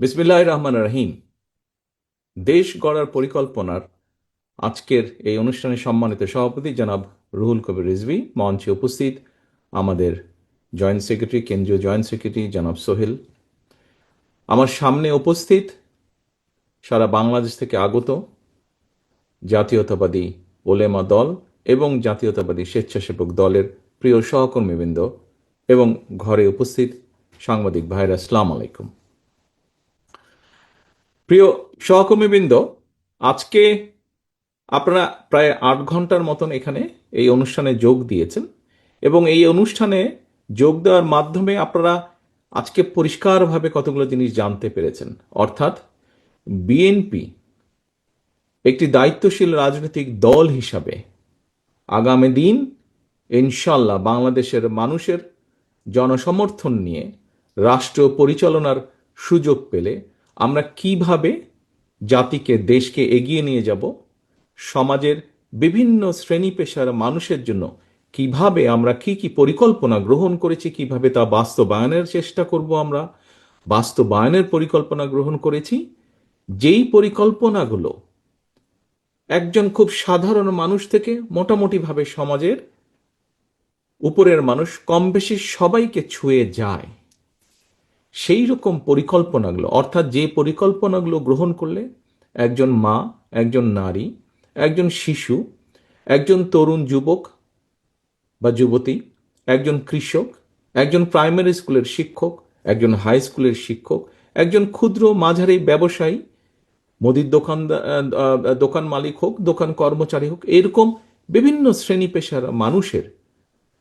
বিসমিল্লাহির রহমানির রহিম। দেশ গড়ার পরিকল্পনার আজকের এই অনুষ্ঠানে সম্মানিত সভাপতি জনাব রুহুল কবির রিজভী, মঞ্চে উপস্থিত আমাদের জয়েন্ট সেক্রেটারি, কেন্দ্রীয় জয়েন্ট সেক্রেটারি জনাব সোহেল, আমার সামনে উপস্থিত সারা বাংলাদেশ থেকে আগত জাতীয়তাবাদী ওলেমা দল এবং জাতীয়তাবাদী স্বেচ্ছাসেবক দলের প্রিয় সহকর্মীবৃন্দ এবং ঘরে উপস্থিত সাংবাদিক ভাইরা, আসসালামু আলাইকুম। প্রিয় সহকর্মীবৃন্দ, আজকে আপনারা প্রায় 8 ঘন্টার মতন এখানে এই অনুষ্ঠানে যোগ দিয়েছেন এবং এই অনুষ্ঠানে যোগ দেওয়ার মাধ্যমে আপনারা আজকে পরিষ্কারভাবে কতগুলো জিনিস জানতে পেরেছেন। অর্থাৎ বিএনপি একটি দায়িত্বশীল রাজনৈতিক দল হিসাবে আগামী দিন ইনশাল্লাহ বাংলাদেশের মানুষের জনসমর্থন নিয়ে রাষ্ট্র পরিচালনার সুযোগ পেলে আমরা কিভাবে জাতিকে, দেশকে এগিয়ে নিয়ে যাব, সমাজের বিভিন্ন শ্রেণী পেশার মানুষের জন্য কিভাবে আমরা কি কি পরিকল্পনা গ্রহণ করেছি, কিভাবে তা বাস্তবায়নের চেষ্টা করব, আমরা বাস্তবায়নের পরিকল্পনা গ্রহণ করেছি। যেই পরিকল্পনাগুলো একজন খুব সাধারণ মানুষ থেকে মোটামুটিভাবে সমাজের উপরের মানুষ কম বেশি সবাইকে ছুঁয়ে যায়, সেই রকম পরিকল্পনাগুলো, অর্থাৎ যে পরিকল্পনাগুলো গ্রহণ করলে একজন মা, একজন নারী, একজন শিশু, একজন তরুণ যুবক বা যুবতী, একজন কৃষক, একজন প্রাইমারি স্কুলের শিক্ষক, একজন হাই স্কুলের শিক্ষক, একজন ক্ষুদ্র মাঝারি ব্যবসায়ী, মুদির দোকান মালিক হোক, দোকান কর্মচারী হোক, এরকম বিভিন্ন শ্রেণী পেশার মানুষের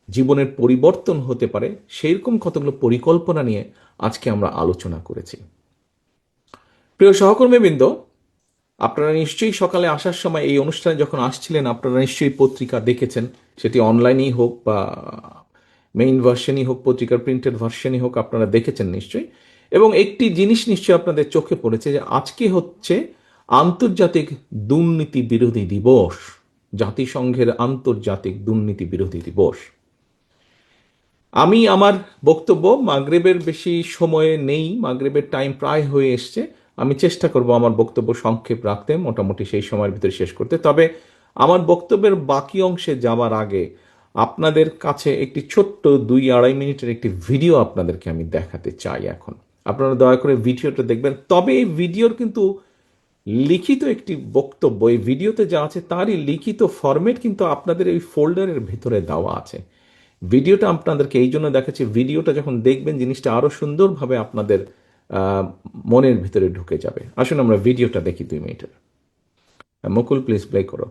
জীবনের পরিবর্তন হতে পারে, সেই রকম কতগুলো পরিকল্পনা নিয়ে আজকে আমরা আলোচনা করেছি। প্রিয় সহকর্মীবৃন্দ, আপনারা নিশ্চয়ই সকালে আসার সময় এই অনুষ্ঠানে যখন আসছিলেন আপনারা নিশ্চয়ই পত্রিকা দেখেছেন, সেটি অনলাইনেই হোক বা মেইন ভার্সনই হোক, পত্রিকার প্রিন্টেড ভার্সনই হোক, আপনারা দেখেছেন নিশ্চয়ই। এবং একটি জিনিস নিশ্চয়ই আপনাদের চোখে পড়েছে যে আজকে হচ্ছে আন্তর্জাতিক দুর্নীতি বিরোধী দিবস, জাতিসংঘের আন্তর্জাতিক দুর্নীতি বিরোধী দিবস। আমি আমার বক্তব্য, মাগরিবের বেশি সময়ে নেই, মাগরিবের টাইম প্রায় হয়ে এসছে, আমি চেষ্টা করব আমার বক্তব্য সংক্ষেপ রাখতে, মোটামুটি সেই সময়ের ভিতরে শেষ করতে। তবে আমার বক্তব্যের বাকি অংশে যাওয়ার আগে আপনাদের কাছে একটি ছোট্ট 2-2.5 মিনিটের একটি ভিডিও আপনাদেরকে আমি দেখাতে চাই। এখন আপনারা দয়া করে ভিডিওটা দেখবেন। তবে এই ভিডিওর কিন্তু লিখিত একটি বক্তব্য, এই ভিডিওতে যা আছে তারই লিখিত ফরম্যাট কিন্তু আপনাদের এই ফোল্ডারের ভিতরে দেওয়া আছে। ভিডিওটা আপনাদেরকে এই জন্য দেখাচ্ছি, ভিডিওটা যখন দেখবেন জিনিসটা আরো সুন্দরভাবে আপনাদের মনের ভিতরে ঢুকে যাবে। আসুন আমরা ভিডিওটা দেখি 2 মিনিটের। মুকুল, প্লিজ প্লে করো।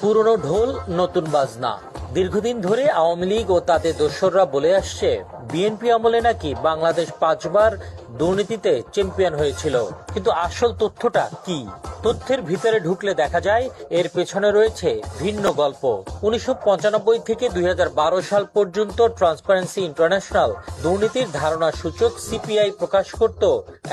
পুরনো ঢোল নতুন বাজনা। দীর্ঘদিন ধরে আওয়ামী লীগ ও তাদের দোসররা বলে আসছে বিএনপি আমলে নাকি বাংলাদেশ 5বার দুর্নীতিতে চ্যাম্পিয়ন হয়েছিল। কিন্তু আসল তথ্যটা কি? তথ্যের ভিতরে ঢুকলে দেখা যায় এর পেছনে রয়েছে ভিন্ন গল্প। 1995 থেকে 2012 সাল পর্যন্ত ট্রান্সপারেন্সি ইন্টারন্যাশনাল দুর্নীতির ধারণা সূচক সিপিআই প্রকাশ করত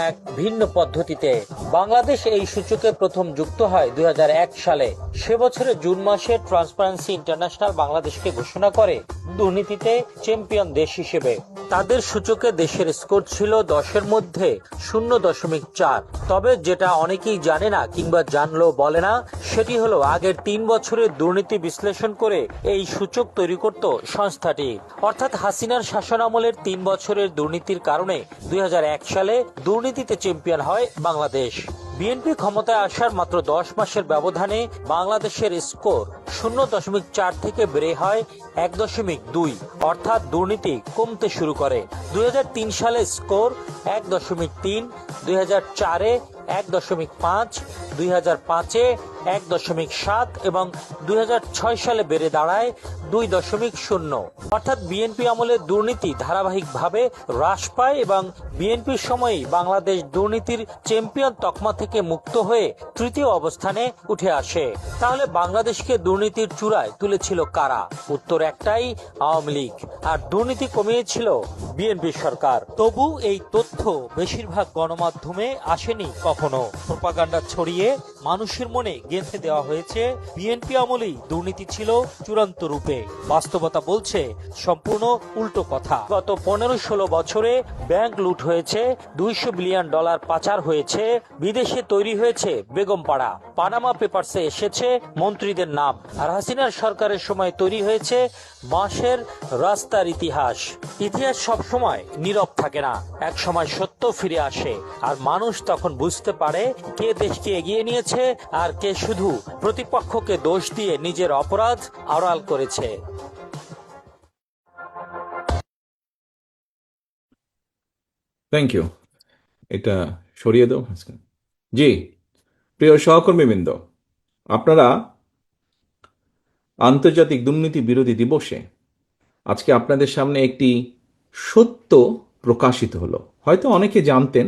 এক ভিন্ন পদ্ধতিতে। বাংলাদেশ এই সূচকে প্রথম যুক্ত হয় 2001 সালে। সে বছরের জুন মাসে ট্রান্সপারেন্সি ইন্টারন্যাশনাল বাংলাদেশকে ঘোষণা করে দুর্নীতিতে চ্যাম্পিয়ন দেশ হিসেবে। তাদের সূচকে দেশের স্কোর ছিল 10-এর মধ্যে 0.4। তবে যেটা অনেকেই জানে না কিংবা জানলেও বলে না, সেটি হলো আগের 3 বছরের দুর্নীতি বিশ্লেষণ করে এই সূচক তৈরি করত সংস্থাটি। অর্থাৎ হাসিনার শাসন আমলের 3 বছরের দুর্নীতির কারণে 2001 সালে দুর্নীতিতে চ্যাম্পিয়ন হয় বাংলাদেশ। বিএনপি ক্ষমতায় আসার মাত্র 10 মাসের ব্যবধানে বাংলাদেশের স্কোর 0.4 থেকে বেড়ে হয় 1.2, অর্থাৎ দুর্নীতি কমতে শুরু করে। 2003 সালে স্কোর 1.3, 2004-এ 1.5, 2005-এ 1.7 এবং 2006 সালে বেড়ে দাঁড়ায় 2.0। অর্থাৎ বিএনপি আমলে দুর্নীতি ধারাবাহিকভাবে হ্রাস পায় এবং বিএনপির সময়ই বাংলাদেশ দুর্নীতির চ্যাম্পিয়ন তকমা থেকে মুক্ত হয়ে তৃতীয় অবস্থানে উঠে আসে। তাহলে বাংলাদেশকে দুর্নীতির চূড়ায় তুলেছিল কারা? উত্তর একটাই, আওয়ামী লীগ। আর দুর্নীতি কমিয়েছিল বিএনপি সরকার। তবু এই তথ্য বেশিরভাগ গণমাধ্যমে আসেনি কখনো। প্রোপাগান্ডা ছড়িয়ে মানুষের মনে গেঁথে দেওয়া হয়েছে বিএনপি আমলেই দুর্নীতি ছিল চূড়ান্ত রূপে। বাস্তবতা বলছে সম্পূর্ণ উল্টো কথা। গত 15-16 বছরে ব্যাংক লুট হয়েছে, $200 বিলিয়ন পাচার হয়েছে, বিদেশে তৈরি হয়েছে বেগমপাড়া, পানামা পেপারসে এসেছে মন্ত্রীদের নাম, আর হাসিনার সরকারের সময় তৈরি হয়েছে বাঁশের রাস্তার ইতিহাস। ইতিহাস সব সময় নীরব থাকে না, এক সময় সত্য ফিরে আসে, আর মানুষ তখন বুঝতে পারে কে দেশকে এগিয়ে নিয়েছে আর কে শুধু প্রতিপক্ষকে দোষ দিয়ে নিজের অপরাধ আড়াল করেছে। Thank you. এটা সরিয়ে দাও। জি, প্রিয় সহকর্মীবৃন্দ, আপনারা আন্তর্জাতিক দুর্নীতি বিরোধী দিবসে আজকে আপনাদের সামনে একটি সত্য প্রকাশিত হলো। হয়তো অনেকে জানতেন,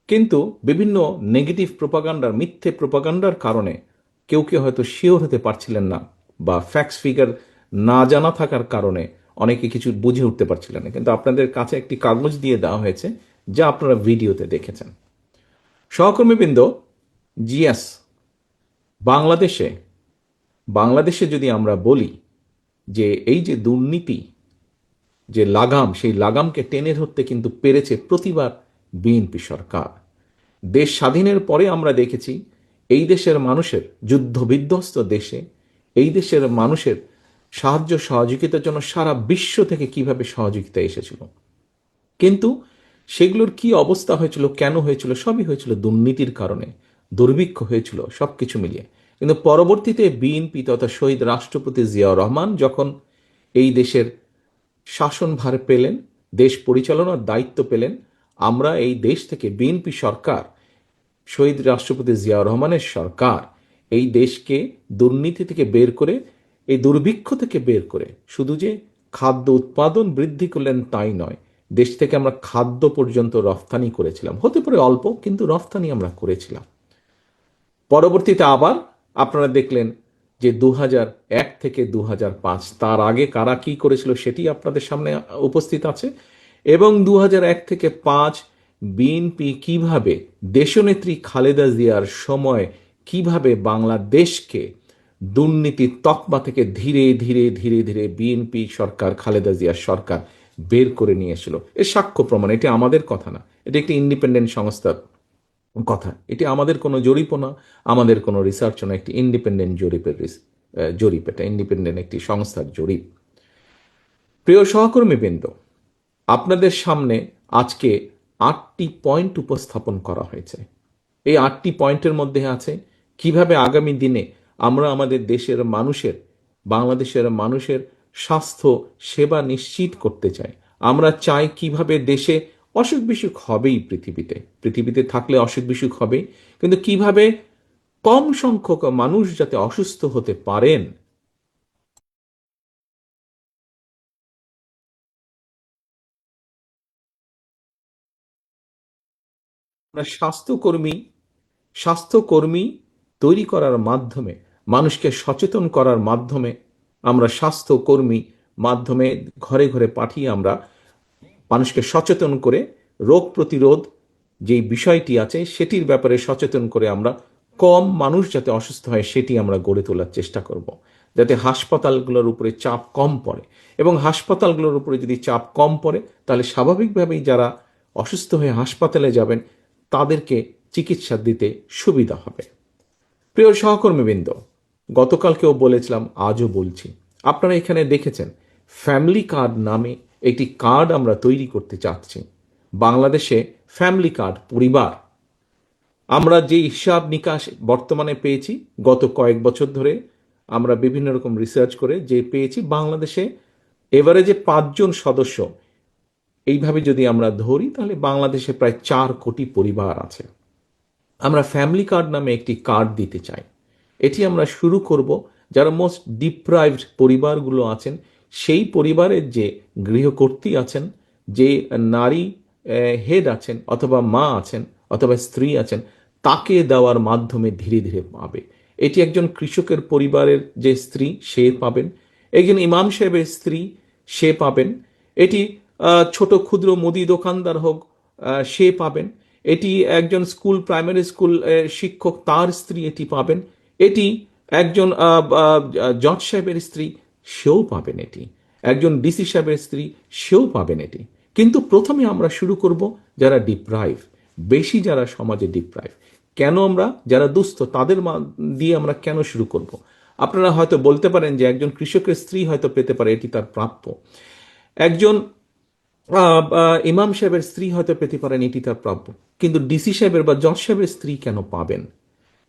কিন্তু বিভিন্ন নেগেটিভ প্রোপাগান্ডার, মিথ্যে প্রোপাগান্ডার কারণে কেউ কেউ হয়তো শিওর হতে পারছিলেন না, বা ফ্যাক্টস ফিগার না জানা থাকার কারণে অনেকে কিছু বুঝে উঠতে পারছিলেন না। কিন্তু আপনাদের কাছে একটি কাগজ দিয়ে দেওয়া হয়েছে, যা আপনারা ভিডিওতে দেখেছেন। সহকর্মীবৃন্দ, জিএস বাংলাদেশে যদি আমরা বলি যে এই যে দুর্নীতি, যে লাগাম, সেই লাগামকে টেনে ধরতে কিন্তু পেরেছে প্রতিবার বিএনপি সরকার। দেশ স্বাধীনের পরে আমরা দেখেছি এই দেশের মানুষের, যুদ্ধ বিধ্বস্ত দেশে এই দেশের মানুষের সাহায্য সহযোগিতার জন্য সারা বিশ্ব থেকে কিভাবে সহযোগিতা এসেছিল, কিন্তু সেগুলোর কি অবস্থা হয়েছিল, কেন হয়েছিল? সবই হয়েছিল দুর্নীতির কারণে, দুর্ভিক্ষ হয়েছিল, সবকিছু মিলিয়ে। কিন্তু পরবর্তীতে বিএনপি তথা শহীদ রাষ্ট্রপতি জিয়াউর রহমান যখন এই দেশের শাসনভার পেলেন, দেশ পরিচালনার দায়িত্ব পেলেন, আমরা এই দেশ থেকে, বিএনপি সরকার, শহীদ রাষ্ট্রপতি জিয়াউর রহমানের সরকার এই দেশকে দুর্নীতি থেকে বের করে, এই দুর্ভিক্ষ থেকে বের করে, শুধু যে খাদ্য উৎপাদন বৃদ্ধি করলেন তাই নয়, দেশ থেকে আমরা খাদ্য পর্যন্ত রফতানি করেছিলাম। হতে পারে অল্প, কিন্তু রফতানি আমরা করেছিলাম। পরবর্তীতে আবার আপনারা দেখলেন যে 2001 থেকে 2005, তার আগে কারা কি করেছিল সেটি আপনাদের সামনে উপস্থিত আছে। এবং 2001 থেকে 5 বিএনপি কিভাবে দেশনেত্রী খালেদা জিয়ার সময় কিভাবে বাংলাদেশকে দুর্নীতির তকমা থেকে ধীরে ধীরে ধীরে ধীরে বিএনপি সরকার, খালেদা জিয়ার সরকার বের করে নিয়েছিল। এর সাক্ষ্য প্রমাণ, এটি আমাদের কথা না, এটি একটি ইন্ডিপেন্ডেন্ট সংস্থার কথা। এটি আমাদের কোনো জরিপও না, আমাদের কোনো রিসার্চও না, একটি ইন্ডিপেন্ডেন্ট জরিপ, এটা ইন্ডিপেন্ডেন্ট একটি সংস্থার জরিপ। প্রিয় সহকর্মীবৃন্দ, আপনাদের সামনে আজকে 8টি পয়েন্ট উপস্থাপন করা হয়েছে। এই 8টি পয়েন্টের মধ্যে আছে কিভাবে আগামী দিনে আমরা আমাদের দেশের মানুষের, বাংলাদেশের মানুষের স্বাস্থ্য সেবা নিশ্চিত করতে চাই। আমরা চাই কিভাবে দেশে অসুখ বিসুখ হবেই, পৃথিবীতে থাকলে অসুখ বিসুখ হবে, কিন্তু কিভাবে কম সংখ্যক মানুষ যাতে অসুস্থ হতে পারেন, আমরা স্বাস্থ্যকর্মী তৈরি করার মাধ্যমে, মানুষকে সচেতন করার মাধ্যমে, আমরা স্বাস্থ্যকর্মী মাধ্যমে ঘরে ঘরে পাঠিয়ে আমরা মানুষকে সচেতন করে রোগ প্রতিরোধ যেই বিষয়টি আছে সেটির ব্যাপারে সচেতন করে আমরা কম মানুষ যাতে অসুস্থ হয় সেটি আমরা গড়ে তোলার চেষ্টা করব, যাতে হাসপাতালগুলোর উপরে চাপ কম পড়ে। এবং হাসপাতালগুলোর উপরে যদি চাপ কম পড়ে, তাহলে স্বাভাবিকভাবেই যারা অসুস্থ হয়ে হাসপাতালে যাবেন তাদেরকে চিকিৎসা দিতে সুবিধা হবে। প্রিয় সহকর্মীবৃন্দ, গতকালকেও বলেছিলাম, আজও বলছি, আপনারা এখানে দেখেছেন ফ্যামিলি কার্ড নামে একটি কার্ড আমরা তৈরি করতে চাচ্ছি। বাংলাদেশে ফ্যামিলি কার্ড, পরিবার, আমরা যে হিসাব নিকাশ বর্তমানে পেয়েছি, গত কয়েক বছর ধরে আমরা বিভিন্ন রকম রিসার্চ করে যে পেয়েছি, বাংলাদেশে এভারেজে 5 জন সদস্য এইভাবে যদি আমরা ধরি, তাহলে বাংলাদেশে প্রায় 4 কোটি পরিবার আছে। আমরা ফ্যামিলি কার্ড নামে একটি কার্ড দিতে চাই। এটি আমরা শুরু করব যারা মোস্ট ডিপ্রাইভড পরিবারগুলো আছেন, সেই পরিবারের যে গৃহকর্ত্রী আছেন, যে নারী হেড আছেন, অথবা মা আছেন, অথবা স্ত্রী আছেন, তাকে দেওয়ার মাধ্যমে ধীরে ধীরে পাবে। এটি একজন কৃষকের পরিবারের যে স্ত্রী, সে পাবেন। একজন ইমাম সাহেবের স্ত্রী, সে পাবেন। এটি ছোট ক্ষুদ্র মুদি দোকানদার হোক, সে পাবেন। এটি একজন প্রাইমারি স্কুল শিক্ষক, তার স্ত্রী এটি পাবেন। এটি একজন জজ সাহেবের স্ত্রী, সেও পাবেন এটি। একজন ডিসি সাহেবের স্ত্রী, সেও পাবেন এটি। কিন্তু প্রথমে আমরা শুরু করব যারা ডিপ্রাইভ, বেশি যারা সমাজে ডিপ্রাইভ। কেন আমরা যারা দুস্থ তাদের দিয়ে আমরা কেন শুরু করব? আপনারা হয়তো বলতে পারেন যে একজন কৃষকের স্ত্রী হয়তো পেতে পারে, এটি তার প্রাপ্য। একজন ইমাম সাহেবের স্ত্রী হয়তো পেতে পারেন, এটি তার প্রাপ্য। কিন্তু ডিসি সাহেবের বা জজ সাহেবের স্ত্রী কেন পাবেন?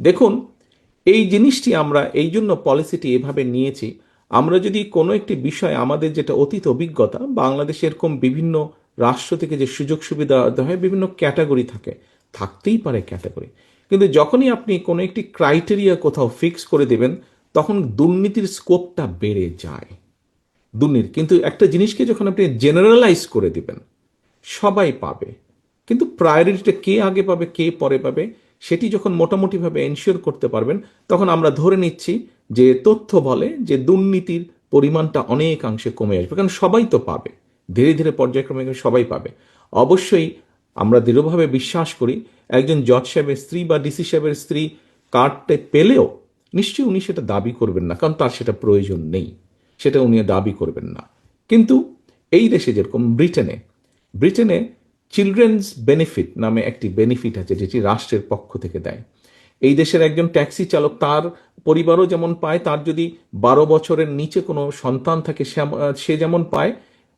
দেখুন, এই জিনিসটি আমরা এই জন্য পলিসিটি এভাবে নিয়েছি। আমরা যদি কোনো একটি বিষয়, আমাদের যেটা অতীত অভিজ্ঞতা, বাংলাদেশে এরকম বিভিন্ন রাষ্ট্র থেকে যে সুযোগ সুবিধা দেওয়া হয়, বিভিন্ন ক্যাটাগরি থাকে, থাকতেই পারে ক্যাটাগরি। কিন্তু যখনই আপনি কোনো একটি ক্রাইটেরিয়া কোথাও ফিক্স করে দেবেন, তখন দুর্নীতির স্কোপটা বেড়ে যায়। দুর্নীতি কিন্তু একটা জিনিসকে যখন আপনি জেনারেলাইজ করে দিবেন, সবাই পাবে, কিন্তু প্রায়োরিটিটা কে আগে পাবে কে পরে পাবে সেটি যখন মোটামুটিভাবে এনশিওর করতে পারবেন, তখন আমরা ধরে নিচ্ছি যে তথ্য বলে যে দুর্নীতির পরিমাণটা অনেকাংশে কমে আসবে, কারণ সবাই তো পাবে, ধীরে ধীরে পর্যায়ক্রমে সবাই পাবে। অবশ্যই আমরা দৃঢ়ভাবে বিশ্বাস করি একজন জজ সাহেবের স্ত্রী বা ডিসি সাহেবের স্ত্রী কার্ডটা পেলেও নিশ্চয়ই উনি সেটা দাবি করবেন না, কারণ তার সেটা প্রয়োজন নেই, সেটা উনি দাবি করবেন না। কিন্তু এই দেশে যেরকম ব্রিটেনে চিলড্রেন্স বেনিফিট নামে একটি বেনিফিট আছে, যেটি রাষ্ট্রের পক্ষ থেকে দেয়। এই দেশের একজন ট্যাক্সি চালক, তার পরিবারও যেমন পায়, তার যদি 12 বছরের নিচে কোনো সন্তান থাকে সে যেমন পায়,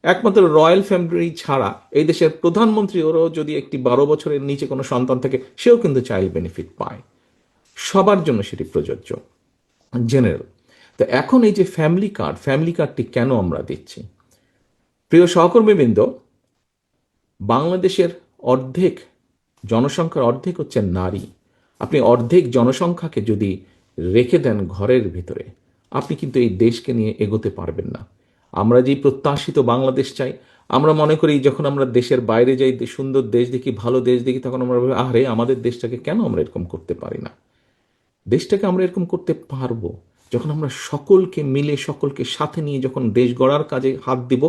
একমাত্র রয়্যাল ফ্যামিলি ছাড়া এই দেশের প্রধানমন্ত্রী ওরও যদি একটি 12 বছরের নিচে কোনো সন্তান থাকে, সেও কিন্তু চাইল্ড বেনিফিট পায়। সবার জন্য সেটি প্রযোজ্য, জেনারেল। তো এখন এই যে ফ্যামিলি কার্ডটি কেন আমরা দিচ্ছি? প্রিয় সহকর্মীবৃন্দ, বাংলাদেশের জনসংখ্যার অর্ধেক হচ্ছে নারী। আপনি অর্ধেক জনসংখ্যাকে যদি রেখে দেন ঘরের ভিতরে, আপনি কিন্তু এই দেশকে নিয়ে এগোতে পারবেন না। আমরা যেই প্রত্যাশিত বাংলাদেশ চাই, আমরা মনে করি যখন আমরা দেশের বাইরে যাই, সুন্দর দেশ দেখি, ভালো দেশ দেখি, তখন আমরা ভাবি, আরে আমাদের দেশটাকে কেন আমরা এরকম করতে পারি না? দেশটাকে আমরা এরকম করতে পারবো যখন আমরা সকলকে মিলে, সকলকে সাথে নিয়ে যখন দেশ গড়ার কাজে হাত দিব,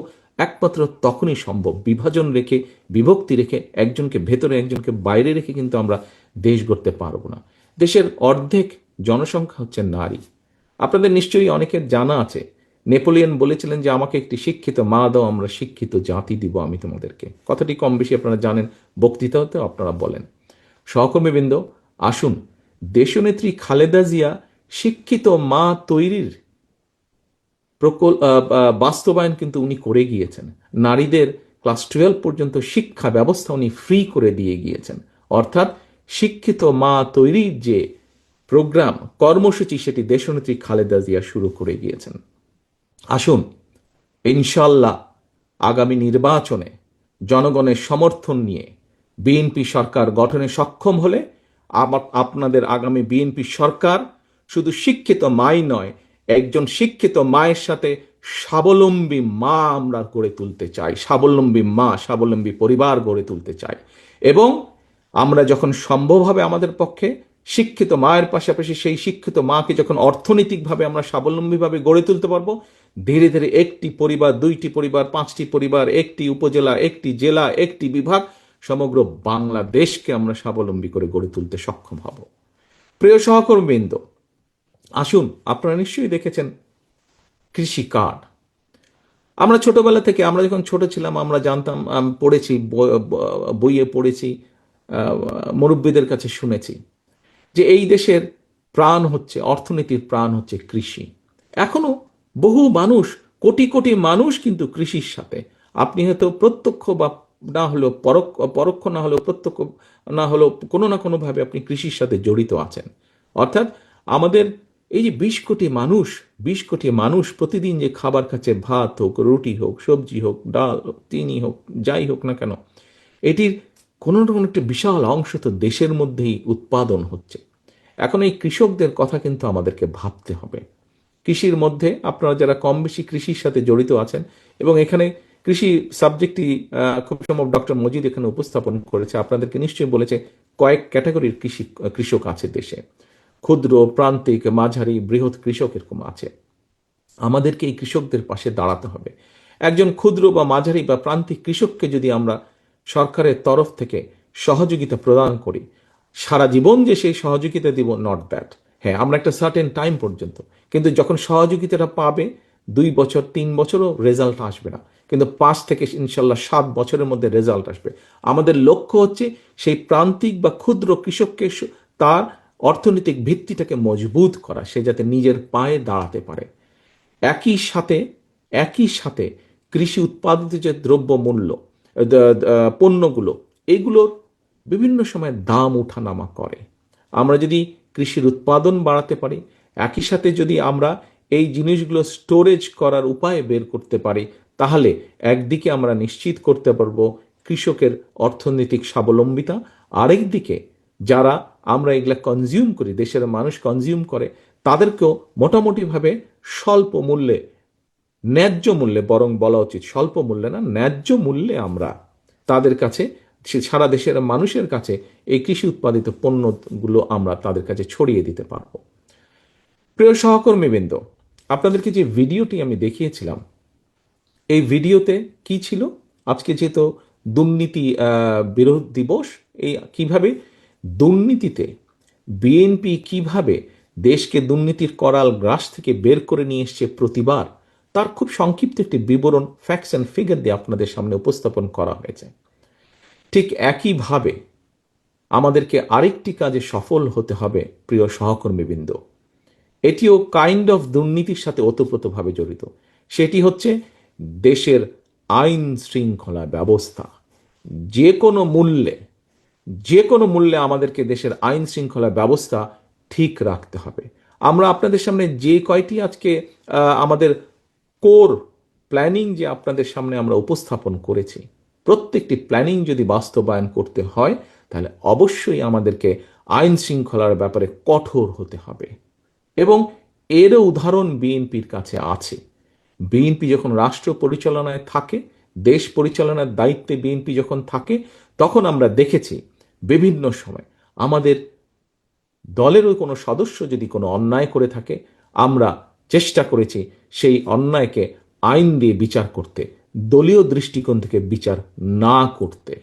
একমাত্র তখনই সম্ভব। বিভাজন রেখে, বিভক্তি রেখে, একজনকে ভেতরে একজনকে বাইরে রেখে কিন্তু আমরা দেশ গড়তে পারবো না। দেশের অর্ধেক জনসংখ্যা হচ্ছে নারী। আপনাদের নিশ্চয়ই অনেকের জানা আছে, নেপোলিয়ন বলেছিলেন যে আমাকে একটি শিক্ষিত মা দাও, আমরা শিক্ষিত জাতি দিব আমি তোমাদেরকে। কথাটি কম বেশি আপনারা জানেন, বক্তৃতাতেও আপনারা বলেন। সহকর্মীবৃন্দ, আসুন, দেশনেত্রী খালেদা জিয়া শিক্ষিত মা তৈরির বাস্তবায়ন কিন্তু উনি করে গিয়েছেন। নারীদের ক্লাস 12 পর্যন্ত শিক্ষা ব্যবস্থা উনি ফ্রি করে দিয়ে গিয়েছেন। অর্থাৎ শিক্ষিত মা তৈরির যে প্রোগ্রাম, কর্মসূচি, সেটি দেশনেত্রী খালেদা জিয়া শুরু করে গিয়েছেন। আসুন, ইনশাল্লাহ আগামী নির্বাচনে জনগণের সমর্থন নিয়ে বিএনপি সরকার গঠনে সক্ষম হলে আপনাদের আগামী বিএনপি সরকার শুধু শিক্ষিত মাই নয়, একজন শিক্ষিত মায়ের সাথে স্বাবলম্বী মা আমরা গড়ে তুলতে চাই, স্বাবলম্বী মা, স্বাবলম্বী পরিবার গড়ে তুলতে চাই। এবং আমরা যখন সম্ভব হবে আমাদের পক্ষে, শিক্ষিত মায়ের পাশাপাশি সেই শিক্ষিত মাকে যখন অর্থনৈতিকভাবে আমরা স্বাবলম্বীভাবে গড়ে তুলতে পারবো, ধীরে ধীরে একটি পরিবার, 2টি পরিবার, 5টি পরিবার, একটি উপজেলা, একটি জেলা, একটি বিভাগ, সমগ্র বাংলাদেশকে আমরা স্বাবলম্বী করে গড়ে তুলতে সক্ষম হব। প্রিয় সহকর্মীবৃন্দ, আসুন, আপনারা নিশ্চয়ই দেখেছেন কৃষি কার্ড। আমরা ছোটবেলা থেকে, আমরা যখন ছোট ছিলাম, আমরা জানতাম, পড়েছি, বইয়ে পড়েছি, মুরব্বীদের কাছে শুনেছি যে এই দেশের প্রাণ হচ্ছে, অর্থনীতির প্রাণ হচ্ছে কৃষি। এখনো বহু মানুষ, কোটি কোটি মানুষ কিন্তু কৃষির সাথে, আপনি হয়তো প্রত্যক্ষ বা না হলেও পরোক্ষ না হলেও প্রত্যক্ষ না হলেও কোনো না কোনোভাবে আপনি কৃষির সাথে জড়িত আছেন। অর্থাৎ আমাদের এই যে 20 কোটি মানুষ প্রতিদিন যে খাবার খাচ্ছে, ভাত হোক, রুটি হোক, সবজি হোক, ডাল হোক, চিনি হোক, যাই হোক না কেন, এটির কোনো না কোনো একটা বিশাল অংশ তো দেশের মধ্যেই উৎপাদন হচ্ছে। এখন এই কৃষকদের কথা কিন্তু আমাদেরকে ভাবতে হবে। কৃষির মধ্যে আপনারা যারা কম বেশি কৃষির সাথে জড়িত আছেন, এবং এখানে কৃষি সাবজেক্টটি খুব সম্ভব ডক্টর মজিদ এখানে উপস্থাপন করেছে, আপনাদেরকে নিশ্চয়ই বলেছে কয়েক ক্যাটাগরির কৃষক আছে দেশে। ক্ষুদ্র, প্রান্তিক, মাঝারি, বৃহৎ কৃষক এরকম আছে। আমাদেরকে এই কৃষকদের পাশে দাঁড়াতে হবে। একজন ক্ষুদ্র বা মাঝারি বা প্রান্তিক কৃষককে যদি আমরা সরকারের তরফ থেকে সহযোগিতা প্রদান করি, সারা জীবন যে সেই সহযোগিতা দিব, নট দ্যাট। হ্যাঁ, আমরা একটা সার্টেন টাইম পর্যন্ত, কিন্তু যখন সহযোগিতাটা পাবে 2 বছর 3 বছরও রেজাল্ট আসবে না, কিন্তু 5 থেকে ইনশাল্লাহ 7 বছরের মধ্যে রেজাল্ট আসবে। আমাদের লক্ষ্য হচ্ছে সেই প্রান্তিক বা ক্ষুদ্র কৃষককে তার অর্থনৈতিক ভিত্তিটাকে মজবুত করা, সে যাতে নিজের পায়ে দাঁড়াতে পারে। একই সাথে কৃষি উৎপাদিত যে দ্রব্য মূল্য, পণ্যগুলো, এগুলোর বিভিন্ন সময় দাম ওঠানামা করে। আমরা যদি কৃষির উৎপাদন বাড়াতে পারি, একই সাথে যদি আমরা এই জিনিসগুলো স্টোরেজ করার উপায় বের করতে পারি, তাহলে একদিকে আমরা নিশ্চিত করতে পারবো কৃষকের অর্থনৈতিক স্বাবলম্বিতা, আরেকদিকে যারা আমরা এগুলা কনজিউম করি, দেশের মানুষ কনজিউম করে, তাদেরকেও মোটামুটিভাবে স্বল্প মূল্যে, ন্যায্য মূল্যে, বরং বলা উচিত স্বল্প মূল্যে না, ন্যায্য মূল্যে আমরা তাদের কাছে, সারা দেশের মানুষের কাছে এই কৃষি উৎপাদিত পণ্যগুলো আমরা তাদের কাছে ছড়িয়ে দিতে পারবো। প্রিয় সহকর্মীবৃন্দ, আপনাদেরকে যে ভিডিওটি আমি দেখিয়েছিলাম, এই ভিডিওতে কি ছিল, আজকে যেহেতু দুর্নীতি বিরোধ দিবস, এই কিভাবে দুর্নীতিতে বিএনপি কিভাবে দেশকে দুর্নীতির করাল গ্রাস থেকে বের করে নিয়ে এসছে প্রতিবার, তার খুব সংক্ষিপ্ত একটি বিবরণ ফ্যাক্টস অ্যান্ড ফিগার দিয়ে আপনাদের সামনে উপস্থাপন করা হয়েছে। ঠিক একইভাবে আমাদেরকে আরেকটি কাজে সফল হতে হবে প্রিয় সহকর্মীবৃন্দ, এটিও কাইন্ড অফ দুর্নীতির সাথে ওতপ্রোতভাবে জড়িত। সেটি হচ্ছে দেশের আইন শৃঙ্খলা ব্যবস্থা। যে কোনো মূল্যে, যে কোনো মূল্যে আমাদেরকে দেশের আইন শৃঙ্খলা ব্যবস্থা ঠিক রাখতে হবে। আমরা আপনাদের সামনে যে কয়টি আজকে আমাদের কোর প্ল্যানিং যে আপনাদের সামনে আমরা উপস্থাপন করেছি, প্রত্যেকটি প্ল্যানিং যদি বাস্তবায়ন করতে হয়, তাহলে অবশ্যই আমাদেরকে আইন শৃঙ্খলার ব্যাপারে কঠোর হতে হবে। এবং এরও উদাহরণ বিএনপির কাছে আছে। বিএনপি যখন রাষ্ট্র পরিচালনায় থাকে, দেশ পরিচালনার দায়িত্বে বিএনপি যখন থাকে, তখন আমরা দেখেছি বিভিন্ন সময় আমাদের দলেরও কোনো সদস্য যদি কোনো অন্যায় করে থাকে, আমরা চেষ্টা করেছি সেই অন্যায়কে আইন দিয়ে বিচার করতে, দলীয় দৃষ্টিকোণ থেকে বিচার না করতে।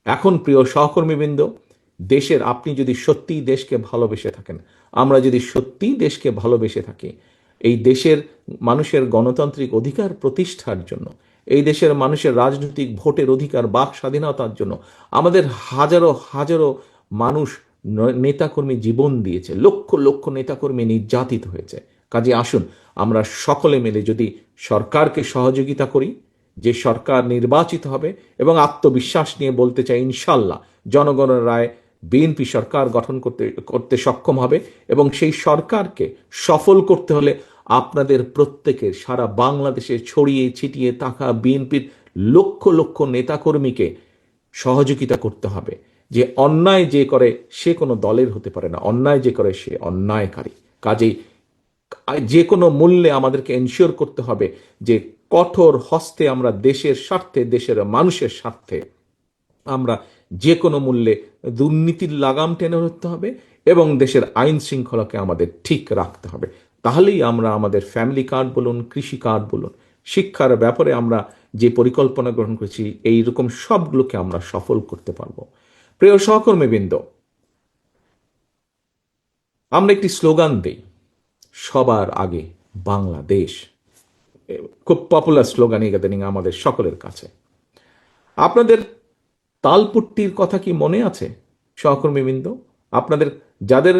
এখন প্রিয় সহকর্মীবৃন্দ, দেশের, আপনি যদি সত্যিই দেশকে ভালোবেসে থাকেন, আমরা যদি সত্যিই দেশকে ভালোবেসে থাকি, এই দেশের মানুষের গণতান্ত্রিক অধিকার প্রতিষ্ঠার জন্য, এই দেশের মানুষের রাজনৈতিক ভোটের অধিকার, বাক স্বাধীনতার জন্য আমাদের হাজারো হাজারো মানুষ, নেতাকর্মী জীবন দিয়েছে, লক্ষ লক্ষ নেতাকর্মী নির্যাতিত হয়েছে। কাজে আসুন আমরা সকলে মিলে যদি সরকারকে সহযোগিতা করি, যে সরকার নির্বাচিত হবে, এবং আত্মবিশ্বাস নিয়ে বলতে চাই ইনশাল্লাহ জনগণের রায় বিএনপি সরকার গঠন করতে সক্ষম হবে। এবং সেই সরকারকে সফল করতে হলে আপনাদের প্রত্যেকের, সারা বাংলাদেশে ছড়িয়ে ছিটিয়ে থাকা বিএনপির লক্ষ লক্ষ নেতাকর্মীকে সহযোগিতা করতে হবে। যে অন্যায় যে করে সে কোনো দলের হতে পারে না, অন্যায় যে করে সে অন্যায়কারী। কাজেই যে কোনো মূল্যে আমাদেরকে এনশিওর করতে হবে যে কঠোর হস্তে আমরা দেশের স্বার্থে, দেশের মানুষের স্বার্থে আমরা যে কোনো মূল্যে দুর্নীতির লাগাম টেনে ধরতে হবে এবং দেশের আইন শৃঙ্খলাকে আমাদের ঠিক রাখতে হবে। তাহলেই আমরা আমাদের ফ্যামিলি কার্ড বলুন, কৃষি কার্ড বলুন, শিক্ষার ব্যাপারে আমরা যে পরিকল্পনা গ্রহণ করেছি, এইরকম সবগুলোকে আমরা সফল করতে পারবো। প্রিয় সহকর্মীবৃন্দ, আমরা একটি স্লোগান দেই, সবার আগে বাংলাদেশ। খুব পপুলার স্লোগান ইদানিং আমাদের সকলের কাছে। আপনাদের তালপট্টির কথা কি মনে আছে সহকর্মীবৃন্দ? আপনাদের যাদের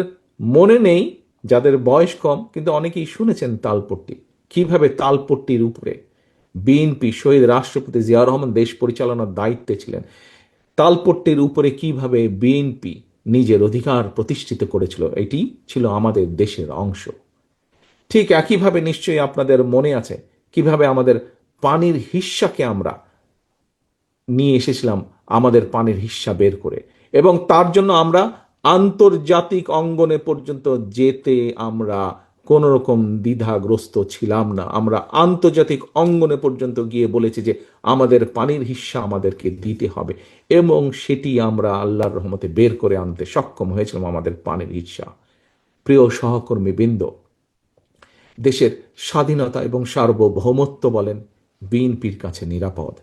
মনে নেই, যাদের বয়স কম, কিন্তু অনেকেই শুনেছেন তালপট্টি। কিভাবে তালপট্টির উপরে বিএনপি, শহীদ রাষ্ট্রপতি জিয়াউর রহমান দেশ পরিচালনার দায়িত্বে ছিলেন, তালপট্টির উপরে কিভাবে বিএনপি নিজের অধিকার প্রতিষ্ঠিত করেছিল, এটি ছিল আমাদের দেশের অংশ। ঠিক একইভাবে নিশ্চয়ই আপনাদের মনে আছে কিভাবে আমাদের পানির হিস্সাকে আমরা নিয়ে এসেছিলাম, আমাদের পানির হিস্সা বের করে, এবং তার জন্য আমরা আন্তর্জাতিক অঙ্গনে পর্যন্ত যেতে আমরা কোন রকম দ্বিধাগ্রস্ত ছিলাম না। আমরা আন্তর্জাতিক অঙ্গনে পর্যন্ত গিয়ে বলেছি যে আমাদের পানির হিস্সা আমাদেরকে দিতে হবে, এবং সেটি আমরা আল্লাহর রহমতে বের করে আনতে সক্ষম হয়েছিলাম, আমাদের পানির হিস্সা। প্রিয় সহকর্মী বৃন্দ, দেশের স্বাধীনতা এবং সার্বভৌমত্ব বলেন বিএনপির কাছে নিরাপদ।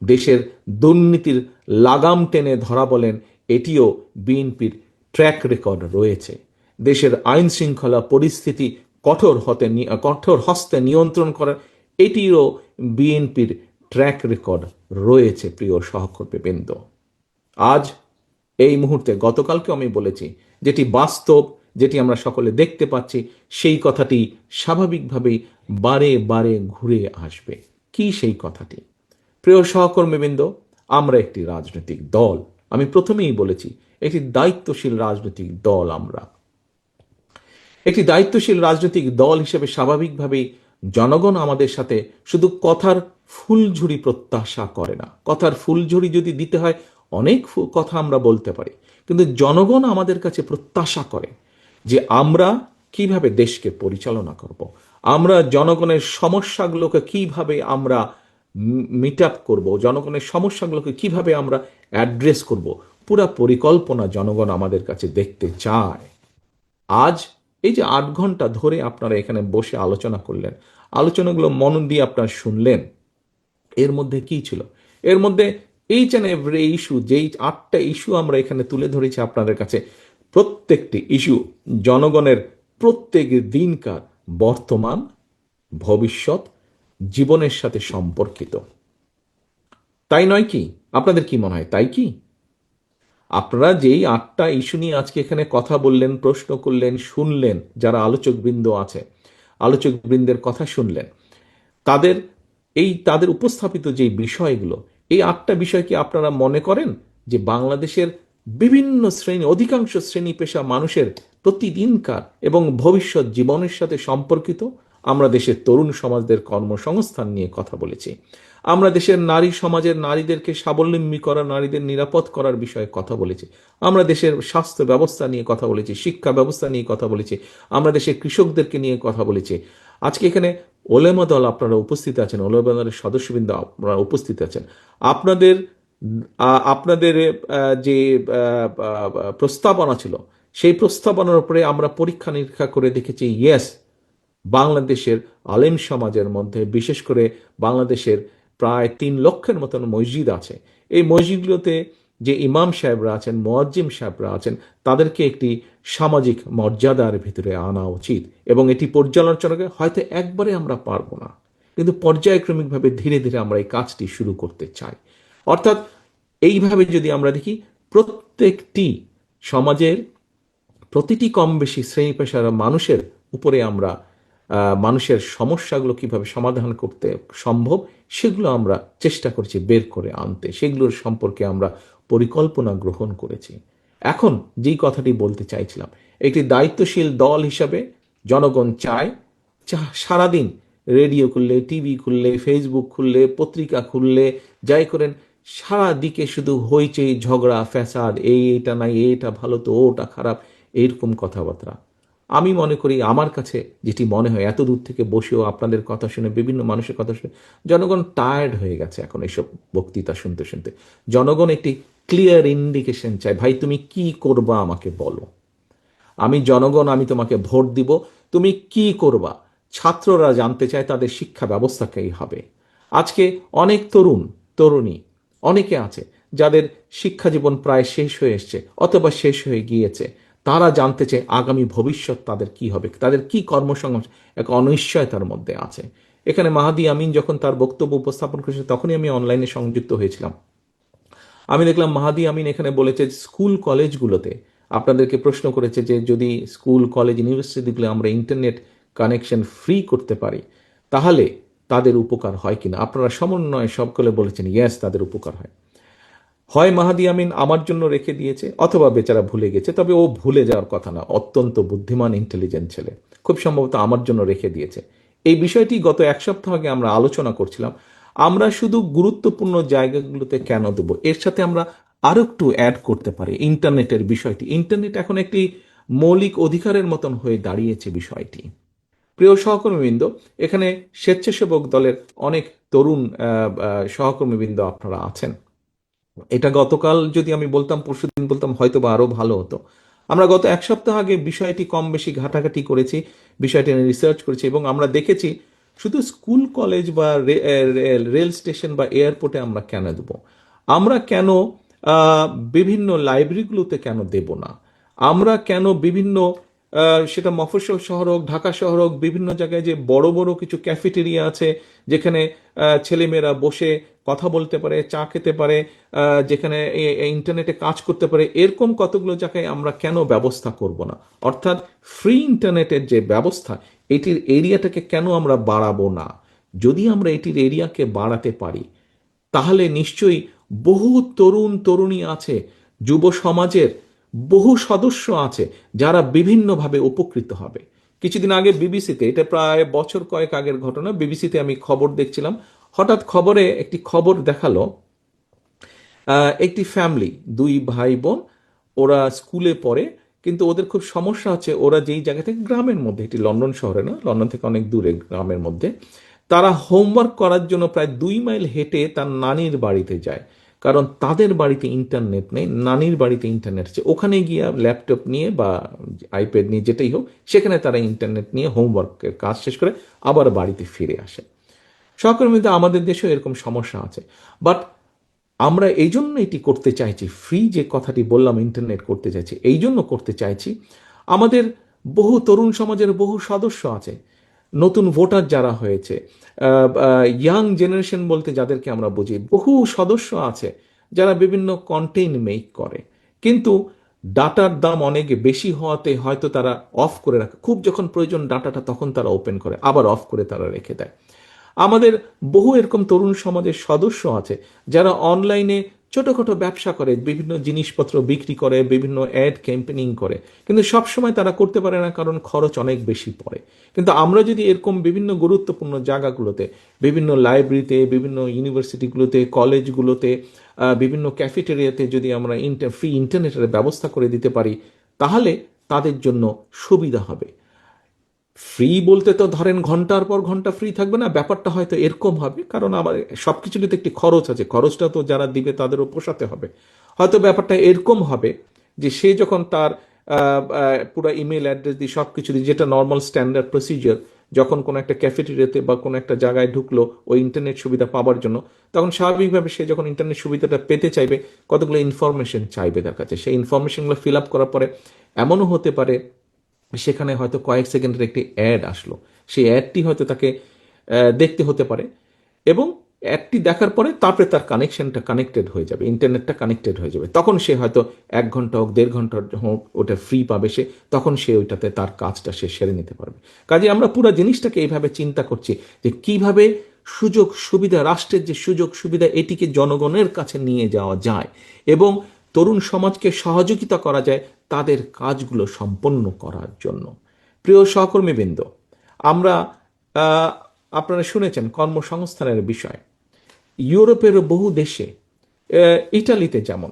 দেশের দুর্নীতির লাগাম টেনে ধরা বলেন, এটিও বিএনপির ট্র্যাক রেকর্ড রয়েছে। দেশের আইন শৃঙ্খলা পরিস্থিতি কঠোর হস্তে নিয়ন্ত্রণ করার, এটিরও বিএনপির ট্র্যাক রেকর্ড রয়েছে। প্রিয় সহকর্মীবৃন্দ, আজ এই মুহূর্তে, গতকালকে আমি বলেছি, যেটি বাস্তব, যেটি আমরা সকলে দেখতে পাচ্ছি, সেই কথাটি স্বাভাবিকভাবেই বারে বারে ঘুরে আসবে। কি সেই কথাটি? প্রিয় সহকর্মীবৃন্দ, আমরা একটি রাজনৈতিক দল, আমি প্রথমেই বলেছি একটি দায়িত্বশীল রাজনৈতিক দল। আমরা একটি দায়িত্বশীল রাজনৈতিক দল হিসেবে স্বাভাবিকভাবেই জনগণ আমাদের সাথে শুধু কথার ফুলঝুরি প্রত্যাশা করে না। কথার ফুলঝুরি যদি দিতে হয়, অনেক কথা আমরা বলতে পারি, কিন্তু জনগণ আমাদের কাছে প্রত্যাশা করে যে আমরা কিভাবে দেশকে পরিচালনা করব, আমরা জনগণের সমস্যাগুলোকে কিভাবে আমরা মিট আপ করবো, জনগণের সমস্যাগুলোকে কিভাবে আমরা অ্যাড্রেস করব, পুরা পরিকল্পনা জনগণ আমাদের কাছে দেখতে চায়। আজ এই যে 8 ঘন্টা ধরে আপনারা এখানে বসে আলোচনা করলেন, আলোচনাগুলো মন দিয়ে আপনারা শুনলেন, এর মধ্যে কি ছিল? এর মধ্যে এইচ অ্যান্ড এভরি ইস্যু, যেই 8টা ইস্যু আমরা এখানে তুলে ধরেছি আপনাদের কাছে, প্রত্যেকটি ইস্যু জনগণের প্রত্যেক দিনকার বর্তমান, ভবিষ্যৎ জীবনের সাথে সম্পর্কিত। তাই নয় কি? আপনাদের কি মনে হয় তাই কি? আপনারা যেই 8টা ইস্যু নিয়ে আজকে এখানে কথা বললেন, প্রশ্ন করলেন, শুনলেন, যারা আলোচকবৃন্দ আছে, আলোচকবৃন্দের কথা শুনলেন, তাদের উপস্থাপিত যে বিষয়গুলো, এই 8টা বিষয় কি আপনারা মনে করেন যে বাংলাদেশের বিভিন্ন শ্রেণী, অধিকাংশ শ্রেণী পেশা মানুষের প্রতিদিনকার এবং ভবিষ্যৎ জীবনের সাথে সম্পর্কিত? আমরা দেশের তরুণ সমাজদের কর্মসংস্থান নিয়ে কথা বলেছি, আমরা দেশের নারী সমাজের নারীদেরকে স্বাবলম্বী করা, নারীদের নিরাপদ করার বিষয়ে কথা বলেছি, আমরা দেশের স্বাস্থ্য ব্যবস্থা নিয়ে কথা বলেছি, শিক্ষা ব্যবস্থা নিয়ে কথা বলেছি, আমরা দেশের কৃষকদেরকে নিয়ে কথা বলেছি। আজকে এখানে ওলেমা দল আপনারা উপস্থিত আছেন, ওলেমা দলের সদস্যবৃন্দ আপনারা উপস্থিত আছেন। আপনাদের আপনাদের যে প্রস্তাবনা ছিল, সেই প্রস্তাবনার উপরে আমরা পরীক্ষা নিরীক্ষা করে দেখেছি, ইয়েস, বাংলাদেশের আলেম সমাজের মধ্যে, বিশেষ করে বাংলাদেশের প্রায় 3 লক্ষের মতন মসজিদ আছে, এই মসজিদগুলোতে যে ইমাম সাহেবরা আছেন, মুয়াজ্জিম সাহেবরা আছেন, তাদেরকে একটি সামাজিক মর্যাদার ভিতরে আনা উচিত। এবং এটি পর্যালোচনাকে হয়তো একবারে আমরা পারবো না, কিন্তু পর্যায়ক্রমিকভাবে ধীরে ধীরে আমরা এই কাজটি শুরু করতে চাই। অর্থাৎ এইভাবে যদি আমরা দেখি, প্রত্যেকটি সমাজের প্রতিটি কম বেশি শ্রেণী পেশার মানুষের উপরে আমরা মানুষের সমস্যাগুলো কিভাবে সমাধান করতে সম্ভব, সেগুলো আমরা চেষ্টা করছি বের করে আনতে, সেগুলোর সম্পর্কে আমরা পরিকল্পনা গ্রহণ করেছি। এখন যেই কথাটি বলতে চাইছিলাম, একটি দায়িত্বশীল দল হিসাবে জনগণ চায় সারাদিন রেডিও খুললে, টিভি খুললে, ফেসবুক খুললে, পত্রিকা খুললে, যাই করেন, সারা দিকে শুধু হইচই, ঝগড়া, ফ্যাসাদ, এইটা নাই, এইটা ভালো তো ওটা খারাপ, এইরকম কথাবার্তা। আমি মনে করি, আমার কাছে যেটি মনে হয়, এত দূর থেকে বসেও আপনাদের কথা শুনে, বিভিন্ন মানুষের কথা শুনে, জনগণ টায়ার্ড হয়ে গেছে এখন এইসব বক্তৃতা শুনতে শুনতে। জনগণ একটি ক্লিয়ার ইন্ডিকেশন চায়, ভাই তুমি কি করবা আমাকে বলো, আমি জনগণ, আমি তোমাকে ভোট দিব, তুমি কি করবা। ছাত্ররা জানতে চায় তাদের শিক্ষা ব্যবস্থা কি হবে। আজকে অনেক তরুণী অনেকে আছে যাদের শিক্ষা জীবন প্রায় শেষ হয়ে এসছে অথবা শেষ হয়ে গিয়েছে, তারা জানতে চায় আগামী ভবিষ্যৎ তাদের কি হবে, তাদের কি কর্মসংস্থান, এক অনিশ্চয়তার মধ্যে আছে। এখানে মাহাদি আমিন যখন তার বক্তব্য উপস্থাপন করেছে, তখনই আমি অনলাইনে সংযুক্ত হয়েছিলাম। আমি দেখলাম মাহাদি আমিন এখানে বলেছে, স্কুল কলেজগুলোতে আপনাদেরকে প্রশ্ন করেছে যে যদি স্কুল কলেজ ইউনিভার্সিটিগুলো আমরা ইন্টারনেট কানেকশন ফ্রি করতে পারি, তাহলে তাদের উপকার হয় কিনা। আপনারা সমন্বয়ে সকলে বলেছেন ইয়েস, তাদের উপকার হয়। হয় মাহাদি আমিন আমার জন্য রেখে দিয়েছে, অথবা বেচারা ভুলে গেছে। তবে ও ভুলে যাওয়ার কথা না, অত্যন্ত বুদ্ধিমান, ইন্টেলিজেন্ট ছেলে, খুব সম্ভবত আমার জন্য রেখে দিয়েছে। এই বিষয়টি গত 1 সপ্তাহ আগে আমরা আলোচনা করছিলাম। আমরা শুধু গুরুত্বপূর্ণ জায়গাগুলোতে কেন দেবো, এর সাথে আমরা আরো একটু অ্যাড করতে পারি ইন্টারনেটের বিষয়টি। ইন্টারনেট এখন একটি মৌলিক অধিকারের মতন হয়ে দাঁড়িয়েছে বিষয়টি। প্রিয় সহকর্মীবৃন্দ, এখানে স্বেচ্ছাসেবক দলের অনেক তরুণ সহকর্মীবৃন্দ আপনারা আছেন। এটা গতকাল যদি আমি বলতাম, পরশুদিন বলতাম, হয়তো বা আরো ভালো হতো। আমরা গত 1 সপ্তাহ আগে বিষয়টি কম বেশি ঘাটাঘাটি করেছি, বিষয়টি নিয়ে রিসার্চ করেছি, এবং আমরা দেখেছি শুধু স্কুল কলেজ বা রেল স্টেশন বা এয়ারপোর্টে আমরা কেন দেব, আমরা কেন বিভিন্ন লাইব্রেরিগুলোতে কেন দেব না, আমরা কেন বিভিন্ন সেটা মফস্বল শহর হোক, ঢাকা শহর হোক, বিভিন্ন জায়গায় যে বড় বড় কিছু ক্যাফেটেরিয়া আছে যেখানে ছেলেমেয়েরা বসে কথা বলতে পারে, চা খেতে পারে, যেখানে ইন্টারনেটে কাজ করতে পারে, এরকম কতগুলো জায়গায় আমরা কেন ব্যবস্থা করব না? অর্থাৎ ফ্রি ইন্টারনেটের যে ব্যবস্থা, এটির এরিয়াটাকে কেন আমরা বাড়াবো না? যদি আমরা এটির এরিয়াকে বাড়াতে পারি তাহলে নিশ্চয়ই বহু তরুণ তরুণী আছে, যুব সমাজের বহু সদস্য আছে যারা বিভিন্নভাবে উপকৃত হবে। কিছুদিন আগে বিবিসিতে, এটা প্রায় বছর কয়েক আগের ঘটনা, বিবিসিতে আমি খবর দেখছিলাম, হঠাৎ খবরে একটি খবর দেখালো, একটি ফ্যামিলি, দুই ভাই বোন, ওরা স্কুলে পড়ে, কিন্তু ওদের খুব সমস্যা হচ্ছে, ওরা যেই জায়গা থেকে, গ্রামের মধ্যে, এটি লন্ডন শহরে না, লন্ডন থেকে অনেক দূরে গ্রামের মধ্যে, তারা হোমওয়ার্ক করার জন্য প্রায় 2 মাইল হেঁটে তার নানির বাড়িতে যায়, কারণ তাদের বাড়িতে ইন্টারনেট নেই, নানির বাড়িতে ইন্টারনেট আছে। ওখানে গিয়ে ল্যাপটপ নিয়ে বা আইপ্যাড নিয়ে, যেটাই হোক, সেখানে তারা ইন্টারনেট নিয়ে হোমওয়ার্কের কাজ শেষ করে আবার বাড়িতে ফিরে আসে। সহকর্মীদের আমাদের দেশেও এরকম সমস্যা আছে, বাট আমরা এই জন্য এটি করতে চাইছি, ফ্রি যে কথাটি বললাম ইন্টারনেট করতে চাইছি, এই জন্য করতে চাইছি, আমাদের বহু তরুণ সমাজের বহু সদস্য আছে, নতুন ভোটার যারা হয়েছে, ইয়াং জেনারেশন বলতে যাদেরকে আমরা বুঝি, বহু সদস্য আছে যারা বিভিন্ন কন্টেন্ট মেক করে, কিন্তু ডাটার দাম অনেক বেশি হওয়াতে হয়তো তারা অফ করে রাখে, খুব যখন প্রয়োজন ডাটাটা তখন তারা ওপেন করে, আবার অফ করে তারা রেখে দেয়। আমাদের বহু এরকম তরুণ সমাজের সদস্য আছে যারা অনলাইনে ছোটখাটো ব্যবসা করে, বিভিন্ন জিনিসপত্র বিক্রি করে, বিভিন্ন অ্যাড ক্যাম্পেনিং করে, কিন্তু সবসময় তারা করতে পারে না কারণ খরচ অনেক বেশি পড়ে। কিন্তু আমরা যদি এরকম বিভিন্ন গুরুত্বপূর্ণ জায়গাগুলোতে, বিভিন্ন লাইব্রেরিতে, বিভিন্ন ইউনিভার্সিটিগুলোতে, কলেজগুলোতে, বিভিন্ন ক্যাফেটেরিয়াতে যদি আমরা ফ্রি ইন্টারনেটের ব্যবস্থা করে দিতে পারি, তাহলে তাদের জন্য সুবিধা হবে। ফ্রি বলতে তো ধরেন ঘন্টার পর ঘন্টা ফ্রি থাকবে না, ব্যাপারটা হয়তো এরকম হবে, কারণ আমার সবকিছুরই তো একটি খরচ আছে, খরচটা তো যারা দিবে তাদেরও পোষাতে হবে। হয়তো ব্যাপারটা এরকম হবে যে সে যখন তার পুরো ইমেল অ্যাড্রেস দিয়ে সবকিছু দিয়ে, যেটা নর্মাল স্ট্যান্ডার্ড প্রসিজিওর, যখন কোনো একটা ক্যাফেটেরিয়াতে বা কোনো একটা জায়গায় ঢুকলো ওই ইন্টারনেট সুবিধা পাওয়ার জন্য, তখন স্বাভাবিকভাবে সে যখন ইন্টারনেট সুবিধাটা পেতে চাইবে, কতগুলো ইনফরমেশন চাইবে তার কাছে, সেই ইনফরমেশনগুলো ফিল আপ করার পরে এমনও হতে পারে সেখানে হয়তো কয়েক সেকেন্ডের একটি অ্যাড আসলো, সেই অ্যাডটি হয়তো তাকে দেখতে হতে পারে, এবং অ্যাডটি দেখার পরে তারপরে তার কানেকশনটা কানেক্টেড হয়ে যাবে, ইন্টারনেটটা কানেক্টেড হয়ে যাবে, তখন সে হয়তো 1 ঘন্টা হোক, 1.5 ঘন্টা হোক, ওটা ফ্রি পাবে সে, তখন সে ওইটাতে তার কাজটা সে সেরে নিতে পারবে। কাজে আমরা পুরো জিনিসটাকে এইভাবে চিন্তা করছি যে কিভাবে সুযোগ সুবিধা, রাষ্ট্রের যে সুযোগ সুবিধা, এটিকে জনগণের কাছে নিয়ে যাওয়া যায় এবং তরুণ সমাজকে সহযোগিতা করা যায় তাদের কাজগুলো সম্পন্ন করার জন্য। প্রিয় সহকর্মীবৃন্দ, আমরা আপনারা শুনেছেন কর্মসংস্থানের বিষয়, ইউরোপের বহু দেশে, ইটালিতে যেমন,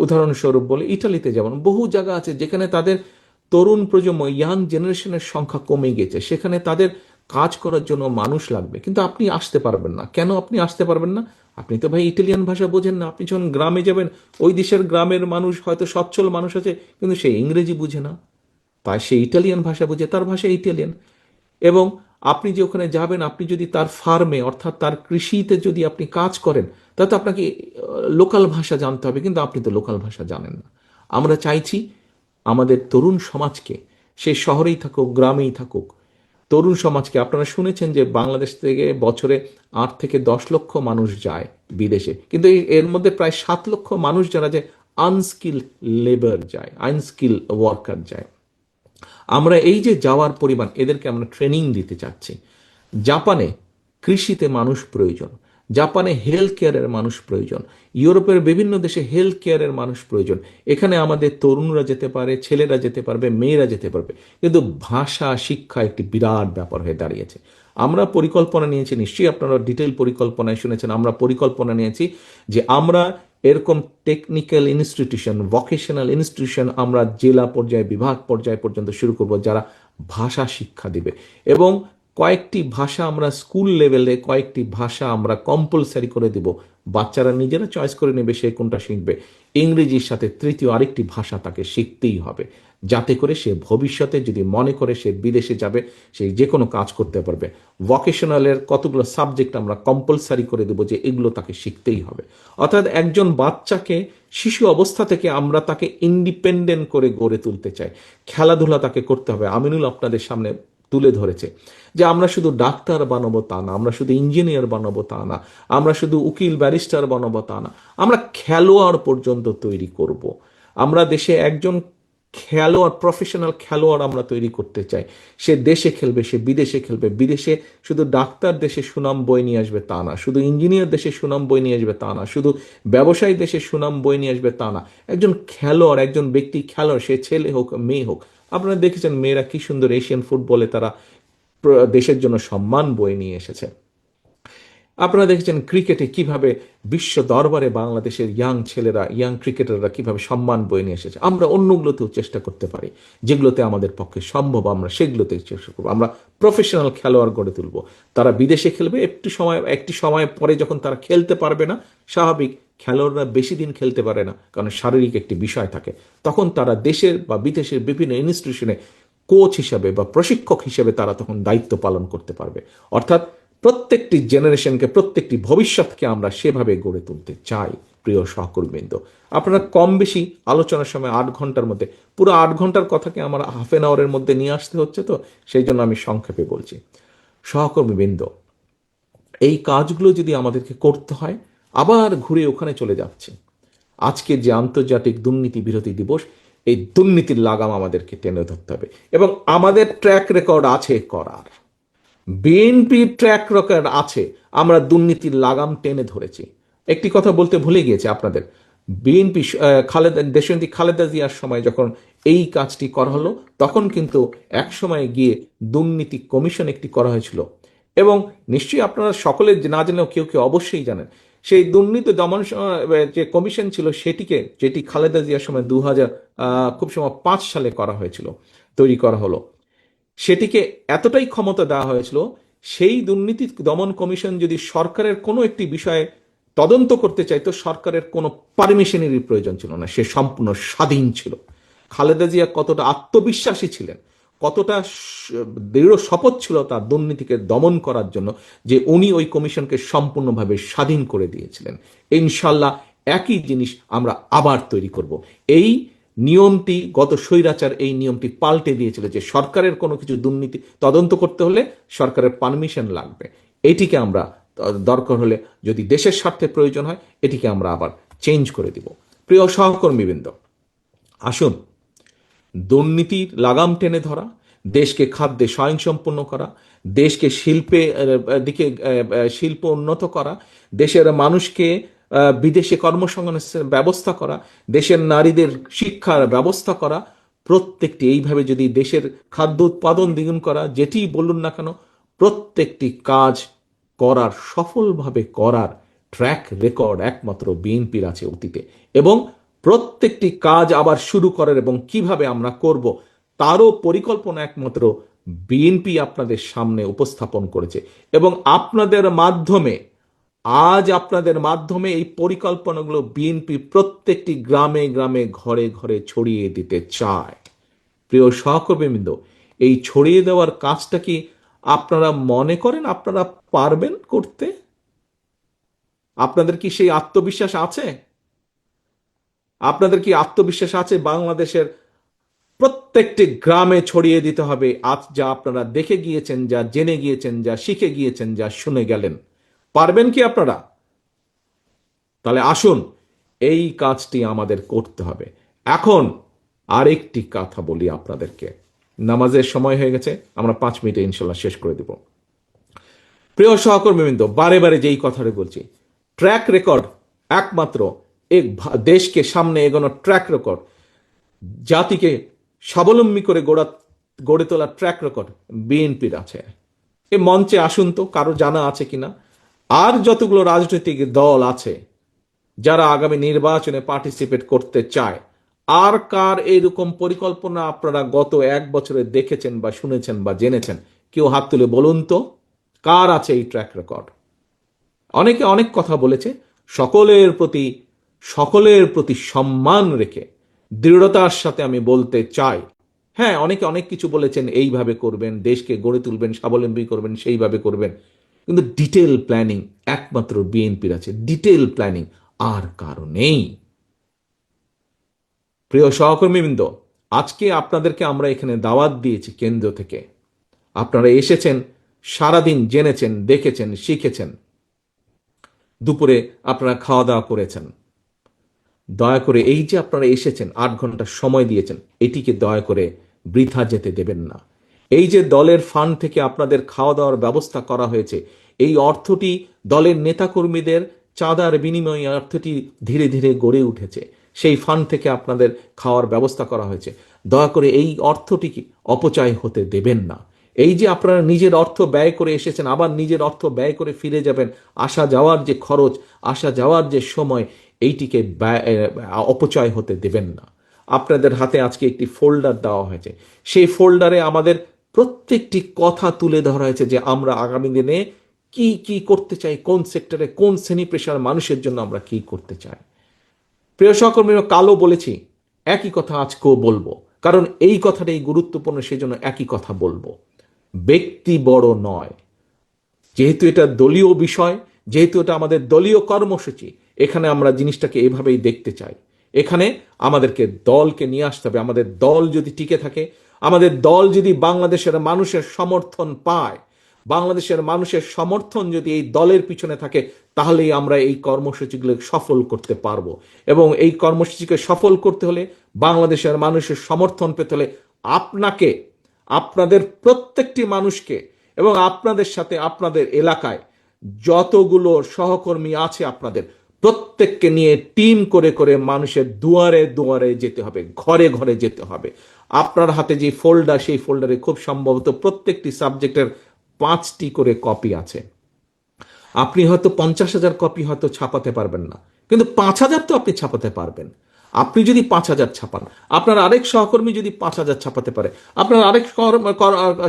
উদাহরণস্বরূপ বলে, ইটালিতে যেমন বহু জায়গা আছে যেখানে তাদের তরুণ প্রজন্ম, ইয়াং জেনারেশনের সংখ্যা কমে গেছে, সেখানে তাদের কাজ করার জন্য মানুষ লাগবে, কিন্তু আপনি আসতে পারবেন না। কেন আপনি আসতে পারবেন না? আপনি তো ভাই ইটালিয়ান ভাষা বোঝেন না। আপনি যখন গ্রামে যাবেন, ওই দেশের গ্রামের মানুষ হয়তো সচ্ছল মানুষ আছে, কিন্তু সে ইংরেজি বুঝে না, তাই সে ইটালিয়ান ভাষা বুঝে, তার ভাষা ইটালিয়ান। এবং আপনি যে ওখানে যাবেন, আপনি যদি তার ফার্মে, অর্থাৎ তার কৃষিতে যদি আপনি কাজ করেন, তাতে আপনাকে লোকাল ভাষা জানতে হবে, কিন্তু আপনি তো লোকাল ভাষা জানেন না। আমরা চাইছি আমাদের তরুণ সমাজকে, সে শহরেই থাকুক, গ্রামেই থাকুক, তরুণ সমাজকে, আপনারা শুনেছেন যে বাংলাদেশ থেকে বছরে 8 থেকে 10 লক্ষ মানুষ যায় বিদেশে, কিন্তু এর মধ্যে প্রায় 7 লক্ষ মানুষ যারা যায় আনস্কিল লেবার যায়, আনস্কিল ওয়ার্কার যায়। আমরা এই যে যাওয়ার পরিমাণ, এদেরকে আমরা ট্রেনিং দিতে চাচ্ছি। জাপানে কৃষিতে মানুষ প্রয়োজন, জাপানে হেলথ কেয়ারের মানুষ প্রয়োজন, ইউরোপের বিভিন্ন দেশে হেলথ কেয়ারের মানুষ প্রয়োজন। এখানে আমাদের তরুণরা যেতে পারে, ছেলেরা যেতে পারবে, মেয়েরা যেতে পারবে, কিন্তু ভাষা শিক্ষা একটি বিরাট ব্যাপার হয়ে দাঁড়িয়েছে। আমরা পরিকল্পনা নিয়েছি, নিশ্চয়ই আপনারা ডিটেল পরিকল্পনায় শুনেছেন, আমরা পরিকল্পনা নিয়েছি যে আমরা এরকম টেকনিক্যাল ইনস্টিটিউশন, ভোকেশনাল ইনস্টিটিউশন আমরা জেলা পর্যায়ে, বিভাগ পর্যায়ে পর্যন্ত শুরু করব, যারা ভাষা শিক্ষা দিবে। এবং কয়েকটি ভাষা আমরা স্কুল লেভেলে, কয়েকটি ভাষা আমরা কম্পালসারি করে দেব, বাচ্চারা নিজেরা চয়েস করে নেবে সে কোনটা শিখবে। ইংরেজির সাথে তৃতীয় আরেকটি ভাষা তাকে শিখতেই হবে, যাতে করে সে ভবিষ্যতে যদি মনে করে সে বিদেশে যাবে, সে যে কোনো কাজ করতে পারবে। ভোকেশনালের কতগুলো সাবজেক্ট আমরা কম্পালসারি করে দেবো যে এগুলো তাকে শিখতেই হবে। অর্থাৎ একজন বাচ্চাকে শিশু অবস্থা থেকে আমরা তাকে ইন্ডিপেন্ডেন্ট করে গড়ে তুলতে চাই। খেলাধুলা তাকে করতে হবে। আমিনুল আপনাদের সামনে তুলে ধরেছে যে আমরা শুধু ডাক্তার বানাবো তা না, আমরা শুধু ইঞ্জিনিয়ার বানাবো তা না, আমরা শুধু উকিল ব্যারিস্টার বানাবো তা না, আমরা খেলোয়াড় পর্যন্ত তৈরি করব। আমরা দেশে একজন খেলোয়াড়, প্রফেশনাল খেলোয়াড় আমরা তৈরি করতে চাই। সে দেশে খেলবে, সে বিদেশে খেলবে। বিদেশে শুধু ডাক্তার দেশে সুনাম বই নিয়ে আসবে তা না, শুধু ইঞ্জিনিয়ার দেশে সুনাম বই নিয়ে আসবে তা না, শুধু ব্যবসায়ী দেশে সুনাম বই নিয়ে আসবে তা না। একজন খেলোয়াড়, একজন ব্যক্তি খেলোয়াড়, সে ছেলে হোক মেয়ে হোক। আপনারা দেখেছেন মেয়েরা কি সুন্দর এশিয়ান ফুটবলে তারা দেশের জন্য সম্মান বয়ে নিয়ে এসেছে। আপনারা দেখেছেন ক্রিকেটে কিভাবে বিশ্ব দরবারে বাংলাদেশের ইয়াং ছেলেরা, ইয়াং ক্রিকেটাররা কিভাবে সম্মান বয়ে নিয়ে এসেছে। আমরা অন্যগুলোতেও চেষ্টা করতে পারি, যেগুলোতে আমাদের পক্ষে সম্ভব আমরা সেগুলোতে চেষ্টা করবো। আমরা প্রফেশনাল খেলোয়াড় গড়ে তুলবো। তারা বিদেশে খেলবে, একটি সময় পরে যখন তারা খেলতে পারবে না, স্বাভাবিক, খেলোয়াড়রা বেশি দিন খেলতে পারে না, কারণ শারীরিক একটি বিষয় থাকে। তখন তারা দেশের বা বিদেশের বিভিন্ন ইনস্টিটিউশনে কোচ হিসাবে বা প্রশিক্ষক হিসেবে তারা তখন দায়িত্ব পালন করতে পারবে। অর্থাৎ প্রত্যেকটি জেনারেশনকে, প্রত্যেকটি ভবিষ্যৎকে আমরা সেভাবে গড়ে তুলতে চাই। প্রিয় সহকর্মীবৃন্দ, আপনারা কম বেশি আলোচনার সময় 8 ঘন্টার মধ্যে, পুরো 8 ঘন্টার কথাকে আমার হাফ এন আওয়ারের মধ্যে নিয়ে আসতে হচ্ছে, তো সেই জন্য আমি সংক্ষেপে বলছি। সহকর্মীবৃন্দ, এই কাজগুলো যদি আমাদেরকে করতে হয়, আবার ঘুরে ওখানে চলে যাচ্ছে। আজকে যে আন্তর্জাতিক দুর্নীতি বিরোধী দিবস, এই দুর্নীতির লাগাম আমাদেরকে টেনে ধরতে হবে এবং আমাদের ট্র্যাক রেকর্ড আছে করার। বিএনপির ট্র্যাক রেকর্ড আছে, আমরা দুর্নীতির লাগাম টেনে ধরেছি। একটি কথা বলতে ভুলে গিয়েছি আপনাদের, বিএনপি দেশনেত্রী খালেদা জিয়ার সময় যখন এই কাজটি করা হলো, তখন কিন্তু এক সময় গিয়ে দুর্নীতি কমিশন একটি করা হয়েছিল। এবং নিশ্চয়ই আপনারা সকলে না জানলেও কেউ কেউ অবশ্যই জানেন, সেই দুর্নীতি দমন যে কমিশন ছিল সেটিকে, যেটি খালেদা জিয়ার সময় 2005 সালে করা হয়েছিল, তৈরি করা হলো, সেটিকে এতটাই ক্ষমতা দেওয়া হয়েছিল, সেই দুর্নীতি দমন কমিশন যদি সরকারের কোনো একটি বিষয়ে তদন্ত করতে চাইতো, সরকারের কোনো পারমিশনেরই প্রয়োজন ছিল না, সে সম্পূর্ণ স্বাধীন ছিল। খালেদা জিয়া কতটা আত্মবিশ্বাসী ছিলেন, কতটা দৃঢ় শপথ ছিল তার দুর্নীতিকে দমন করার জন্য, যে উনি ওই কমিশনকে সম্পূর্ণভাবে স্বাধীন করে দিয়েছিলেন। ইনশাল্লাহ একই জিনিস আমরা আবার তৈরি করব। এই নিয়মটি গত স্বৈরাচার এই নিয়মটি পাল্টে দিয়েছিল যে সরকারের কোনো কিছু দুর্নীতি তদন্ত করতে হলে সরকারের পারমিশন লাগবে। এটিকে আমরা দরকার হলে, যদি দেশের স্বার্থে প্রয়োজন হয়, এটিকে আমরা আবার চেঞ্জ করে দিব। প্রিয় সহকর্মীবৃন্দ, আসুন দুর্নীতির লাগাম টেনে ধরা, দেশকে খাদ্যে স্বয়ংসম্পূর্ণ করা, দেশকে শিল্প উন্নত করা, দেশের মানুষকে বিদেশে কর্মসংস্থানের ব্যবস্থা করা, দেশের নারীদের শিক্ষার ব্যবস্থা করা, প্রত্যেকটি এইভাবে যদি দেশের খাদ্য উৎপাদন দ্বিগুণ করা, যেটি বলুন না কেন, প্রত্যেকটি কাজ করার, সফলভাবে করার ট্র্যাক রেকর্ড একমাত্র বিএনপির আছে অতীতে। এবং প্রত্যেকটি কাজ আবার শুরু করার এবং কিভাবে আমরা করব তারও পরিকল্পনা একমাত্র বিএনপি আপনাদের সামনে উপস্থাপন করেছে। এবং আপনাদের মাধ্যমে, আজ আপনাদের মাধ্যমে এই পরিকল্পনাগুলো বিএনপি প্রত্যেকটি গ্রামে গ্রামে, ঘরে ঘরে ছড়িয়ে দিতে চায়। প্রিয় সহকর্মীবৃন্দ, এই ছড়িয়ে দেওয়ার কাজটা কি আপনারা মনে করেন আপনারা পারবেন করতে? আপনাদের কি সেই আত্মবিশ্বাস আছে? আপনাদের কি আত্মবিশ্বাস আছে বাংলাদেশের প্রত্যেকটি গ্রামে ছড়িয়ে দিতে হবে আজ যা আপনারা দেখে গিয়েছেন, যা জেনে গিয়েছেন, যা শিখে গিয়েছেন, যা শুনে গেলেন? পারবেন কি আপনারা? তাহলে আসুন এই কাজটি আমাদের করতে হবে। এখন আরেকটি কথা বলি আপনাদেরকে, নামাজের সময় হয়ে গেছে, আমরা 5 মিনিটে ইনশাল্লাহ শেষ করে দেব। প্রিয় সহকর্মীবৃন্দ, বারে বারে যেই কথাটা বলছি, ট্র্যাক রেকর্ড একমাত্র দেশকে সামনে এগোনোর ট্র্যাক রেকর্ড, জাতিকে স্বাবলম্বী করে গড়ে তোলার ট্র্যাক রেকর্ড বিএনপির আছে। এই মঞ্চে আসুন তো, কারো জানা আছে কিনা আর যতগুলো রাজনৈতিক দল আছে যারা আগামী নির্বাচনে পার্টিসিপেট করতে চায়, আর কার এরকম পরিকল্পনা আপনারা গত 1 বছরে দেখেছেন বা শুনেছেন বা জেনেছেন? কেউ হাত তুলে বলুন তো, কার আছে এই ট্র্যাক রেকর্ড? অনেকে অনেক কথা বলেছে, সকলের প্রতি সম্মান রেখে দৃঢ়তার সাথে আমি বলতে চাই, হ্যাঁ, অনেকে অনেক কিছু বলেছেন, এইভাবে করবেন, দেশকে গড়ে তুলবেন, স্বাবলম্বী করবেন, সেইভাবে করবেন। কিন্তু ডিটেল প্ল্যানিং একমাত্র বিএনপির আছে, ডিটেল প্ল্যানিং আর কারো নেই। প্রিয় সহকর্মীবৃন্দ, আজকে আপনাদেরকে আমরা এখানে দাওয়াত দিয়েছি কেন্দ্র থেকে। আপনারা এসেছেন, সারাদিন জেনেছেন, দেখেছেন, শিখেছেন, দুপুরে আপনারা খাওয়া দাওয়া করেছেন। দয়া করে এই যে আপনারা এসেছেন, 8 ঘন্টা সময় দিয়েছেন, এটিকে দয়া করে বৃথা যেতে দেবেন না। এই যে দলের ফান্ড থেকে আপনাদের খাওয়া দাওয়ার ব্যবস্থা করা হয়েছে, এই অর্থটি দলের নেতাকর্মীদের চাঁদার বিনিময়ে অর্থটি ধীরে ধীরে গড়ে উঠেছে। সেই ফান্ড থেকে আপনাদের খাওয়ার ব্যবস্থা করা হয়েছে। দয়া করে এই অর্থটিকে অপচয় হতে দেবেন না। এই যে আপনারা নিজের অর্থ ব্যয় করে এসেছেন, আবার নিজের অর্থ ব্যয় করে ফিরে যাবেন, আসা যাওয়ার যে খরচ, আসা যাওয়ার যে সময়, এইটিকে অপচয় হতে দেবেন না। আপনাদের হাতে আজকে একটি ফোল্ডার দেওয়া হয়েছে, সেই ফোল্ডারে আমাদের প্রত্যেকটি কথা তুলে ধরা হয়েছে যে আমরা আগামী দিনে কি কি করতে চাই, কোন সেক্টরে, কোন শ্রেণী পেশার মানুষের জন্য আমরা কি করতে চাই। প্রিয় সহকর্মীরা, কালও বলেছি, একই কথা আজকেও বলবো, কারণ এই কথাটাই গুরুত্বপূর্ণ, সেজন্য একই কথা বলবো। ব্যক্তি বড় নয়, যেহেতু এটা দলীয় বিষয়, যেহেতু এটা আমাদের দলীয় কর্মসূচি, এখানে আমরা জিনিসটাকে এভাবেই দেখতে চাই। এখানে আমাদেরকে দলকে নিয়ে আসতে হবে। আমাদের দল যদি টিকে থাকে, আমাদের দল যদি বাংলাদেশের মানুষের সমর্থন পায়, বাংলাদেশের মানুষের সমর্থন যদি এই দলের পিছনে থাকে, তাহলেই আমরা এই কর্মসূচিগুলো সফল করতে পারবো। এবং এই কর্মসূচিকে সফল করতে হলে, বাংলাদেশের মানুষের সমর্থন পেতে হলে, আপনাকে, আপনাদের প্রত্যেকটি মানুষকে এবং আপনাদের সাথে আপনাদের এলাকায় যতগুলো সহকর্মী আছে আপনাদের প্রত্যেককে নিয়ে টিম করে করে মানুষের দুয়ারে দুয়ারে যেতে হবে, ঘরে ঘরে যেতে হবে। আপনার হাতে যে ফোল্ডার, সেই ফোল্ডারে খুব সম্ভবত প্রত্যেকটি সাবজেক্টের 5টি করে কপি আছে। আপনি হয়তো 50,000 কপি হয়তো ছাপাতে পারবেন না, কিন্তু 5,000 তো আপনি ছাপাতে পারবেন। আপনি যদি 5,000 ছাপান, আপনার আরেক সহকর্মী যদি 5,000 ছাপাতে পারে, আপনার আরেক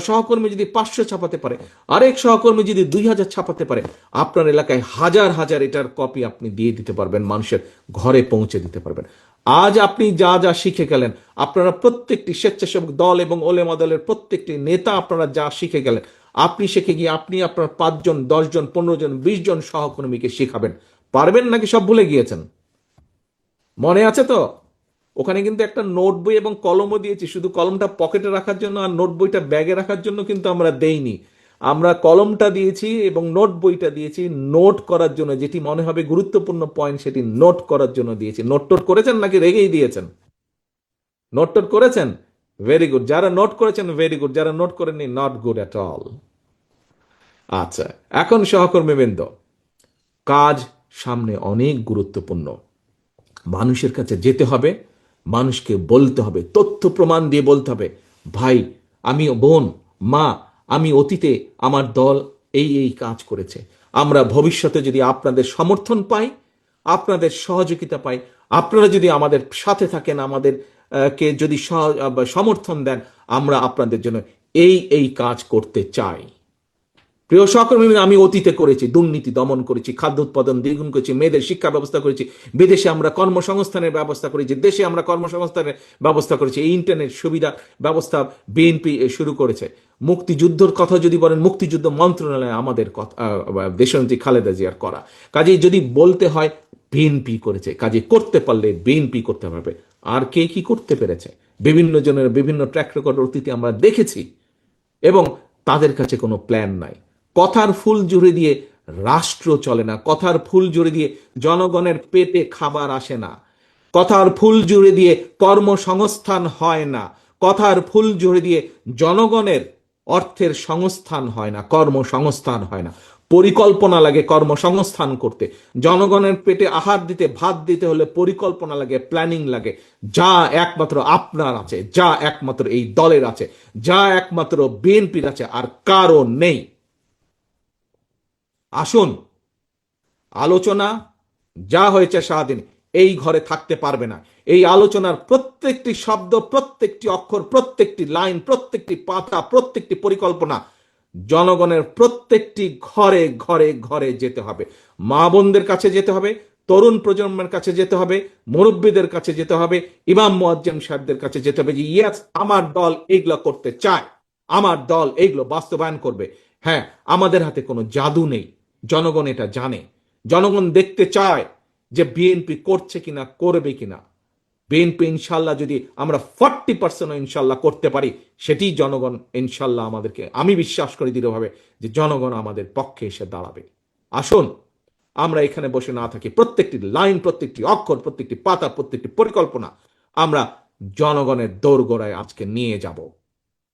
সহকর্মী যদি 500 ছাপাতে পারে, আরেক সহকর্মী যদি 2,000 ছাপাতে পারে, আপনার এলাকায় হাজার হাজার এটার কপি আপনি দিয়ে দিতে পারবেন, মানুষের ঘরে পৌঁছে দিতে পারবেন। আজ আপনি যা যা শিখে গেলেন, আপনারা প্রত্যেকটি স্বেচ্ছাসেবক দল এবং ওলেমা দলের প্রত্যেকটি নেতা আপনারা যা শিখে গেলেন, আপনি শিখে গিয়ে আপনি আপনার 5 জন, 10 জন, 15 জন, 20 জন সহকর্মীকে শেখাবেন। পারবেন নাকি সব ভুলে গিয়েছেন? মনে আছে তো? ওখানে কিন্তু একটা নোট বই এবং কলমও দিয়েছি। শুধু কলমটা পকেটে রাখার জন্য আর নোট বইটা ব্যাগে রাখার জন্য কিন্তু আমরা দেইনি। আমরা কলমটা দিয়েছি এবং নোট বইটা দিয়েছি নোট করার জন্য, যেটি মনে হবে গুরুত্বপূর্ণ পয়েন্ট সেটি নোট করার জন্য দিয়েছি। নোট টোট করেছেন নাকি রেগেই দিয়েছেন? নোট টোট করেছেন? Very good. যারা নোট করেছেন ভেরি গুড, যারা নোট করেননি নট গুড অ্যাট অল। আচ্ছা, এখন সহকর্মীবৃন্দ, কাজ সামনে অনেক গুরুত্বপূর্ণ। মানুষের কাছে যেতে হবে, মানুষকে বলতে হবে, তথ্য প্রমাণ দিয়ে বলতে হবে, ভাই, আমি, বোন, মা, আমি অতীতে আমার দল এই এই কাজ করেছে। আমরা ভবিষ্যতে যদি আপনাদের সমর্থন পাই, আপনাদের সহযোগিতা পাই, আপনারা যদি আমাদের সাথে থাকেন, আমাদের কে যদি সমর্থন দেন, আমরা আপনাদের জন্য এই এই কাজ করতে চাই। প্রিয় সহকর্মী, আমি অতীতে করেছি, দুর্নীতি দমন করেছি, খাদ্য উৎপাদন দ্বিগুণ করেছি, মেয়েদের শিক্ষা ব্যবস্থা করেছি, বিদেশে আমরা কর্মসংস্থানের ব্যবস্থা করেছি, দেশে আমরা কর্মসংস্থানের ব্যবস্থা করেছি, এই ইন্টারনেট সুবিধা ব্যবস্থা বিএনপি শুরু করেছে। মুক্তিযুদ্ধের কথা যদি বলেন, মুক্তিযুদ্ধ মন্ত্রণালয় আমাদের দেশনেত্রী খালেদা জিয়ার করা। কাজেই যদি বলতে হয় বিএনপি করেছে, কাজে করতে পারলে বিএনপি করতে পারবে। আর কে কি করতে পেরেছে? বিভিন্ন জনের বিভিন্ন ট্র্যাক রেকর্ড অতীতে আমরা দেখেছি, এবং তাদের কাছে কোনো প্ল্যান নাই। কথার ফুল জুড়ে দিয়ে রাষ্ট্র চলে না, কথার ফুল জুড়ে দিয়ে জনগণের পেটে খাবার আসে না, কথার ফুল জুড়ে দিয়ে কর্মসংস্থান হয় না, কথার ফুল জুড়ে দিয়ে জনগণের অর্থের সংস্থান হয় না, কর্মসংস্থান হয় না। পরিকল্পনা লাগে কর্মসংস্থান করতে। জনগণের পেটে আহার দিতে, ভাত দিতে হলে পরিকল্পনা লাগে, প্ল্যানিং লাগে, যা একমাত্র আপনার আছে, যা একমাত্র এই দলের আছে, যা একমাত্র বিএনপির আছে, আর কারো নেই। আসুন, আলোচনা যা হয়েছে সারাদিন এই ঘরে থাকতে পারবে না। এই আলোচনার প্রত্যেকটি শব্দ, প্রত্যেকটি অক্ষর, প্রত্যেকটি লাইন, প্রত্যেকটি পাতা, প্রত্যেকটি পরিকল্পনা জনগণের প্রত্যেকটি ঘরে ঘরে ঘরে যেতে হবে, মা বোনদের কাছে যেতে হবে, তরুণ প্রজন্মের কাছে যেতে হবে, মুরব্বীদের কাছে যেতে হবে, ইমাম মুয়াজ্জিন সাহেবদের কাছে যেতে হবে যে ইয়েস, আমার দল এইগুলো করতে চায়, আমার দল এইগুলো বাস্তবায়ন করবে। হ্যাঁ, আমাদের হাতে কোনো জাদু নেই, জনগণ এটা জানে। জনগণ দেখতে চায় যে বিএনপি করছে কিনা, করবে কিনা। বিএনপি ইনশাল্লাহ যদি আমরা 40% ইনশাল্লাহ করতে পারি, সেটি জনগণ ইনশাল্লাহ আমাদেরকে, আমি বিশ্বাস করি দৃঢ়ভাবে যে জনগণ আমাদের পক্ষে এসে দাঁড়াবে। আসুন আমরা এখানে বসে না থাকি, প্রত্যেকটি লাইন, প্রত্যেকটি অক্ষর, প্রত্যেকটি পাতা, প্রত্যেকটি পরিকল্পনা আমরা জনগণের দোরগোড়ায় আজকে নিয়ে যাব।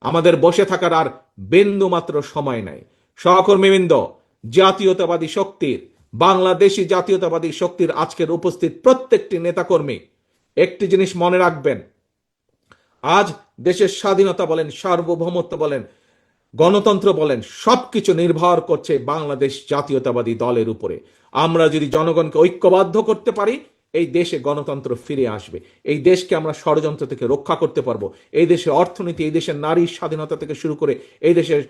আমাদের বসে থাকার আর বিন্দু মাত্র সময় নাই। সহকর্মীবৃন্দ, জাতীয়তাবাদী শক্তির, বাংলাদেশি জাতীয়তাবাদী শক্তির আজকের উপস্থিত প্রত্যেকটি নেতাকর্মী একটি জিনিস মনে রাখবেন, আজ দেশের স্বাধীনতা বলেন, সার্বভৌমত্ব বলেন, গণতন্ত্র বলেন, সবকিছু নির্ভর করছে বাংলাদেশ জাতীয়তাবাদী দলের উপরে। আমরা যদি জনগণকে ঐক্যবদ্ধ করতে পারি, এই দেশে গণতন্ত্র ফিরে আসবে, এই দেশকে আমরা ষড়যন্ত্র থেকে রক্ষা করতে পারবো, এই দেশের অর্থনীতি, এই দেশের নারীর স্বাধীনতা থেকে শুরু করে, এই দেশের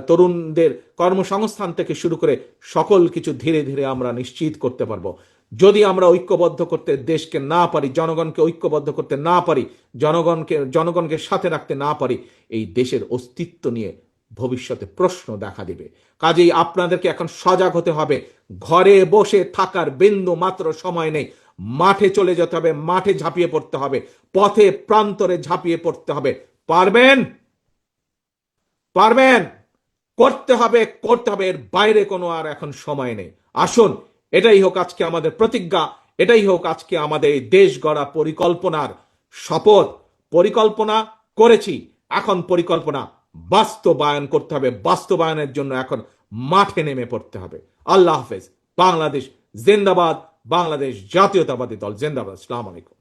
তরুণদের কর্মসংস্থান থেকে শুরু করে সকল কিছু ধীরে ধীরে আমরা নিশ্চিত করতে পারবো। যদি আমরা ঐক্যবদ্ধ করতে দেশকে না পারি, জনগণকে ঐক্যবদ্ধ করতে না পারি, জনগণকে সাথে রাখতে না পারি, এই দেশের অস্তিত্ব নিয়ে ভবিষ্যতে প্রশ্ন দেখা দিবে। কাজেই আপনাদেরকে এখন সজাগ হতে হবে। ঘরে বসে থাকার বিন্দু মাত্র সময় নেই, মাঠে চলে যেতে হবে, মাঠে ঝাঁপিয়ে পড়তে হবে, পথে প্রান্তরে ঝাঁপিয়ে পড়তে হবে। পারবেন? পারবেন? করতে হবে, করতে হবে, এর বাইরে কোনো আর এখন সময় নেই। আসুন, এটাই হোক আজকে আমাদের প্রতিজ্ঞা, এটাই হোক আজকে আমাদের এই দেশ গড়া পরিকল্পনার শপথ। পরিকল্পনা করেছি, এখন পরিকল্পনা বাস্তবায়ন করতে হবে। বাস্তবায়নের জন্য এখন মাঠে নেমে পড়তে হবে। আল্লাহ হাফেজ। বাংলাদেশ জিন্দাবাদ, বাংলাদেশ জাতীয়তাবাদী দল জিন্দাবাদ। আসসালামু আলাইকুম।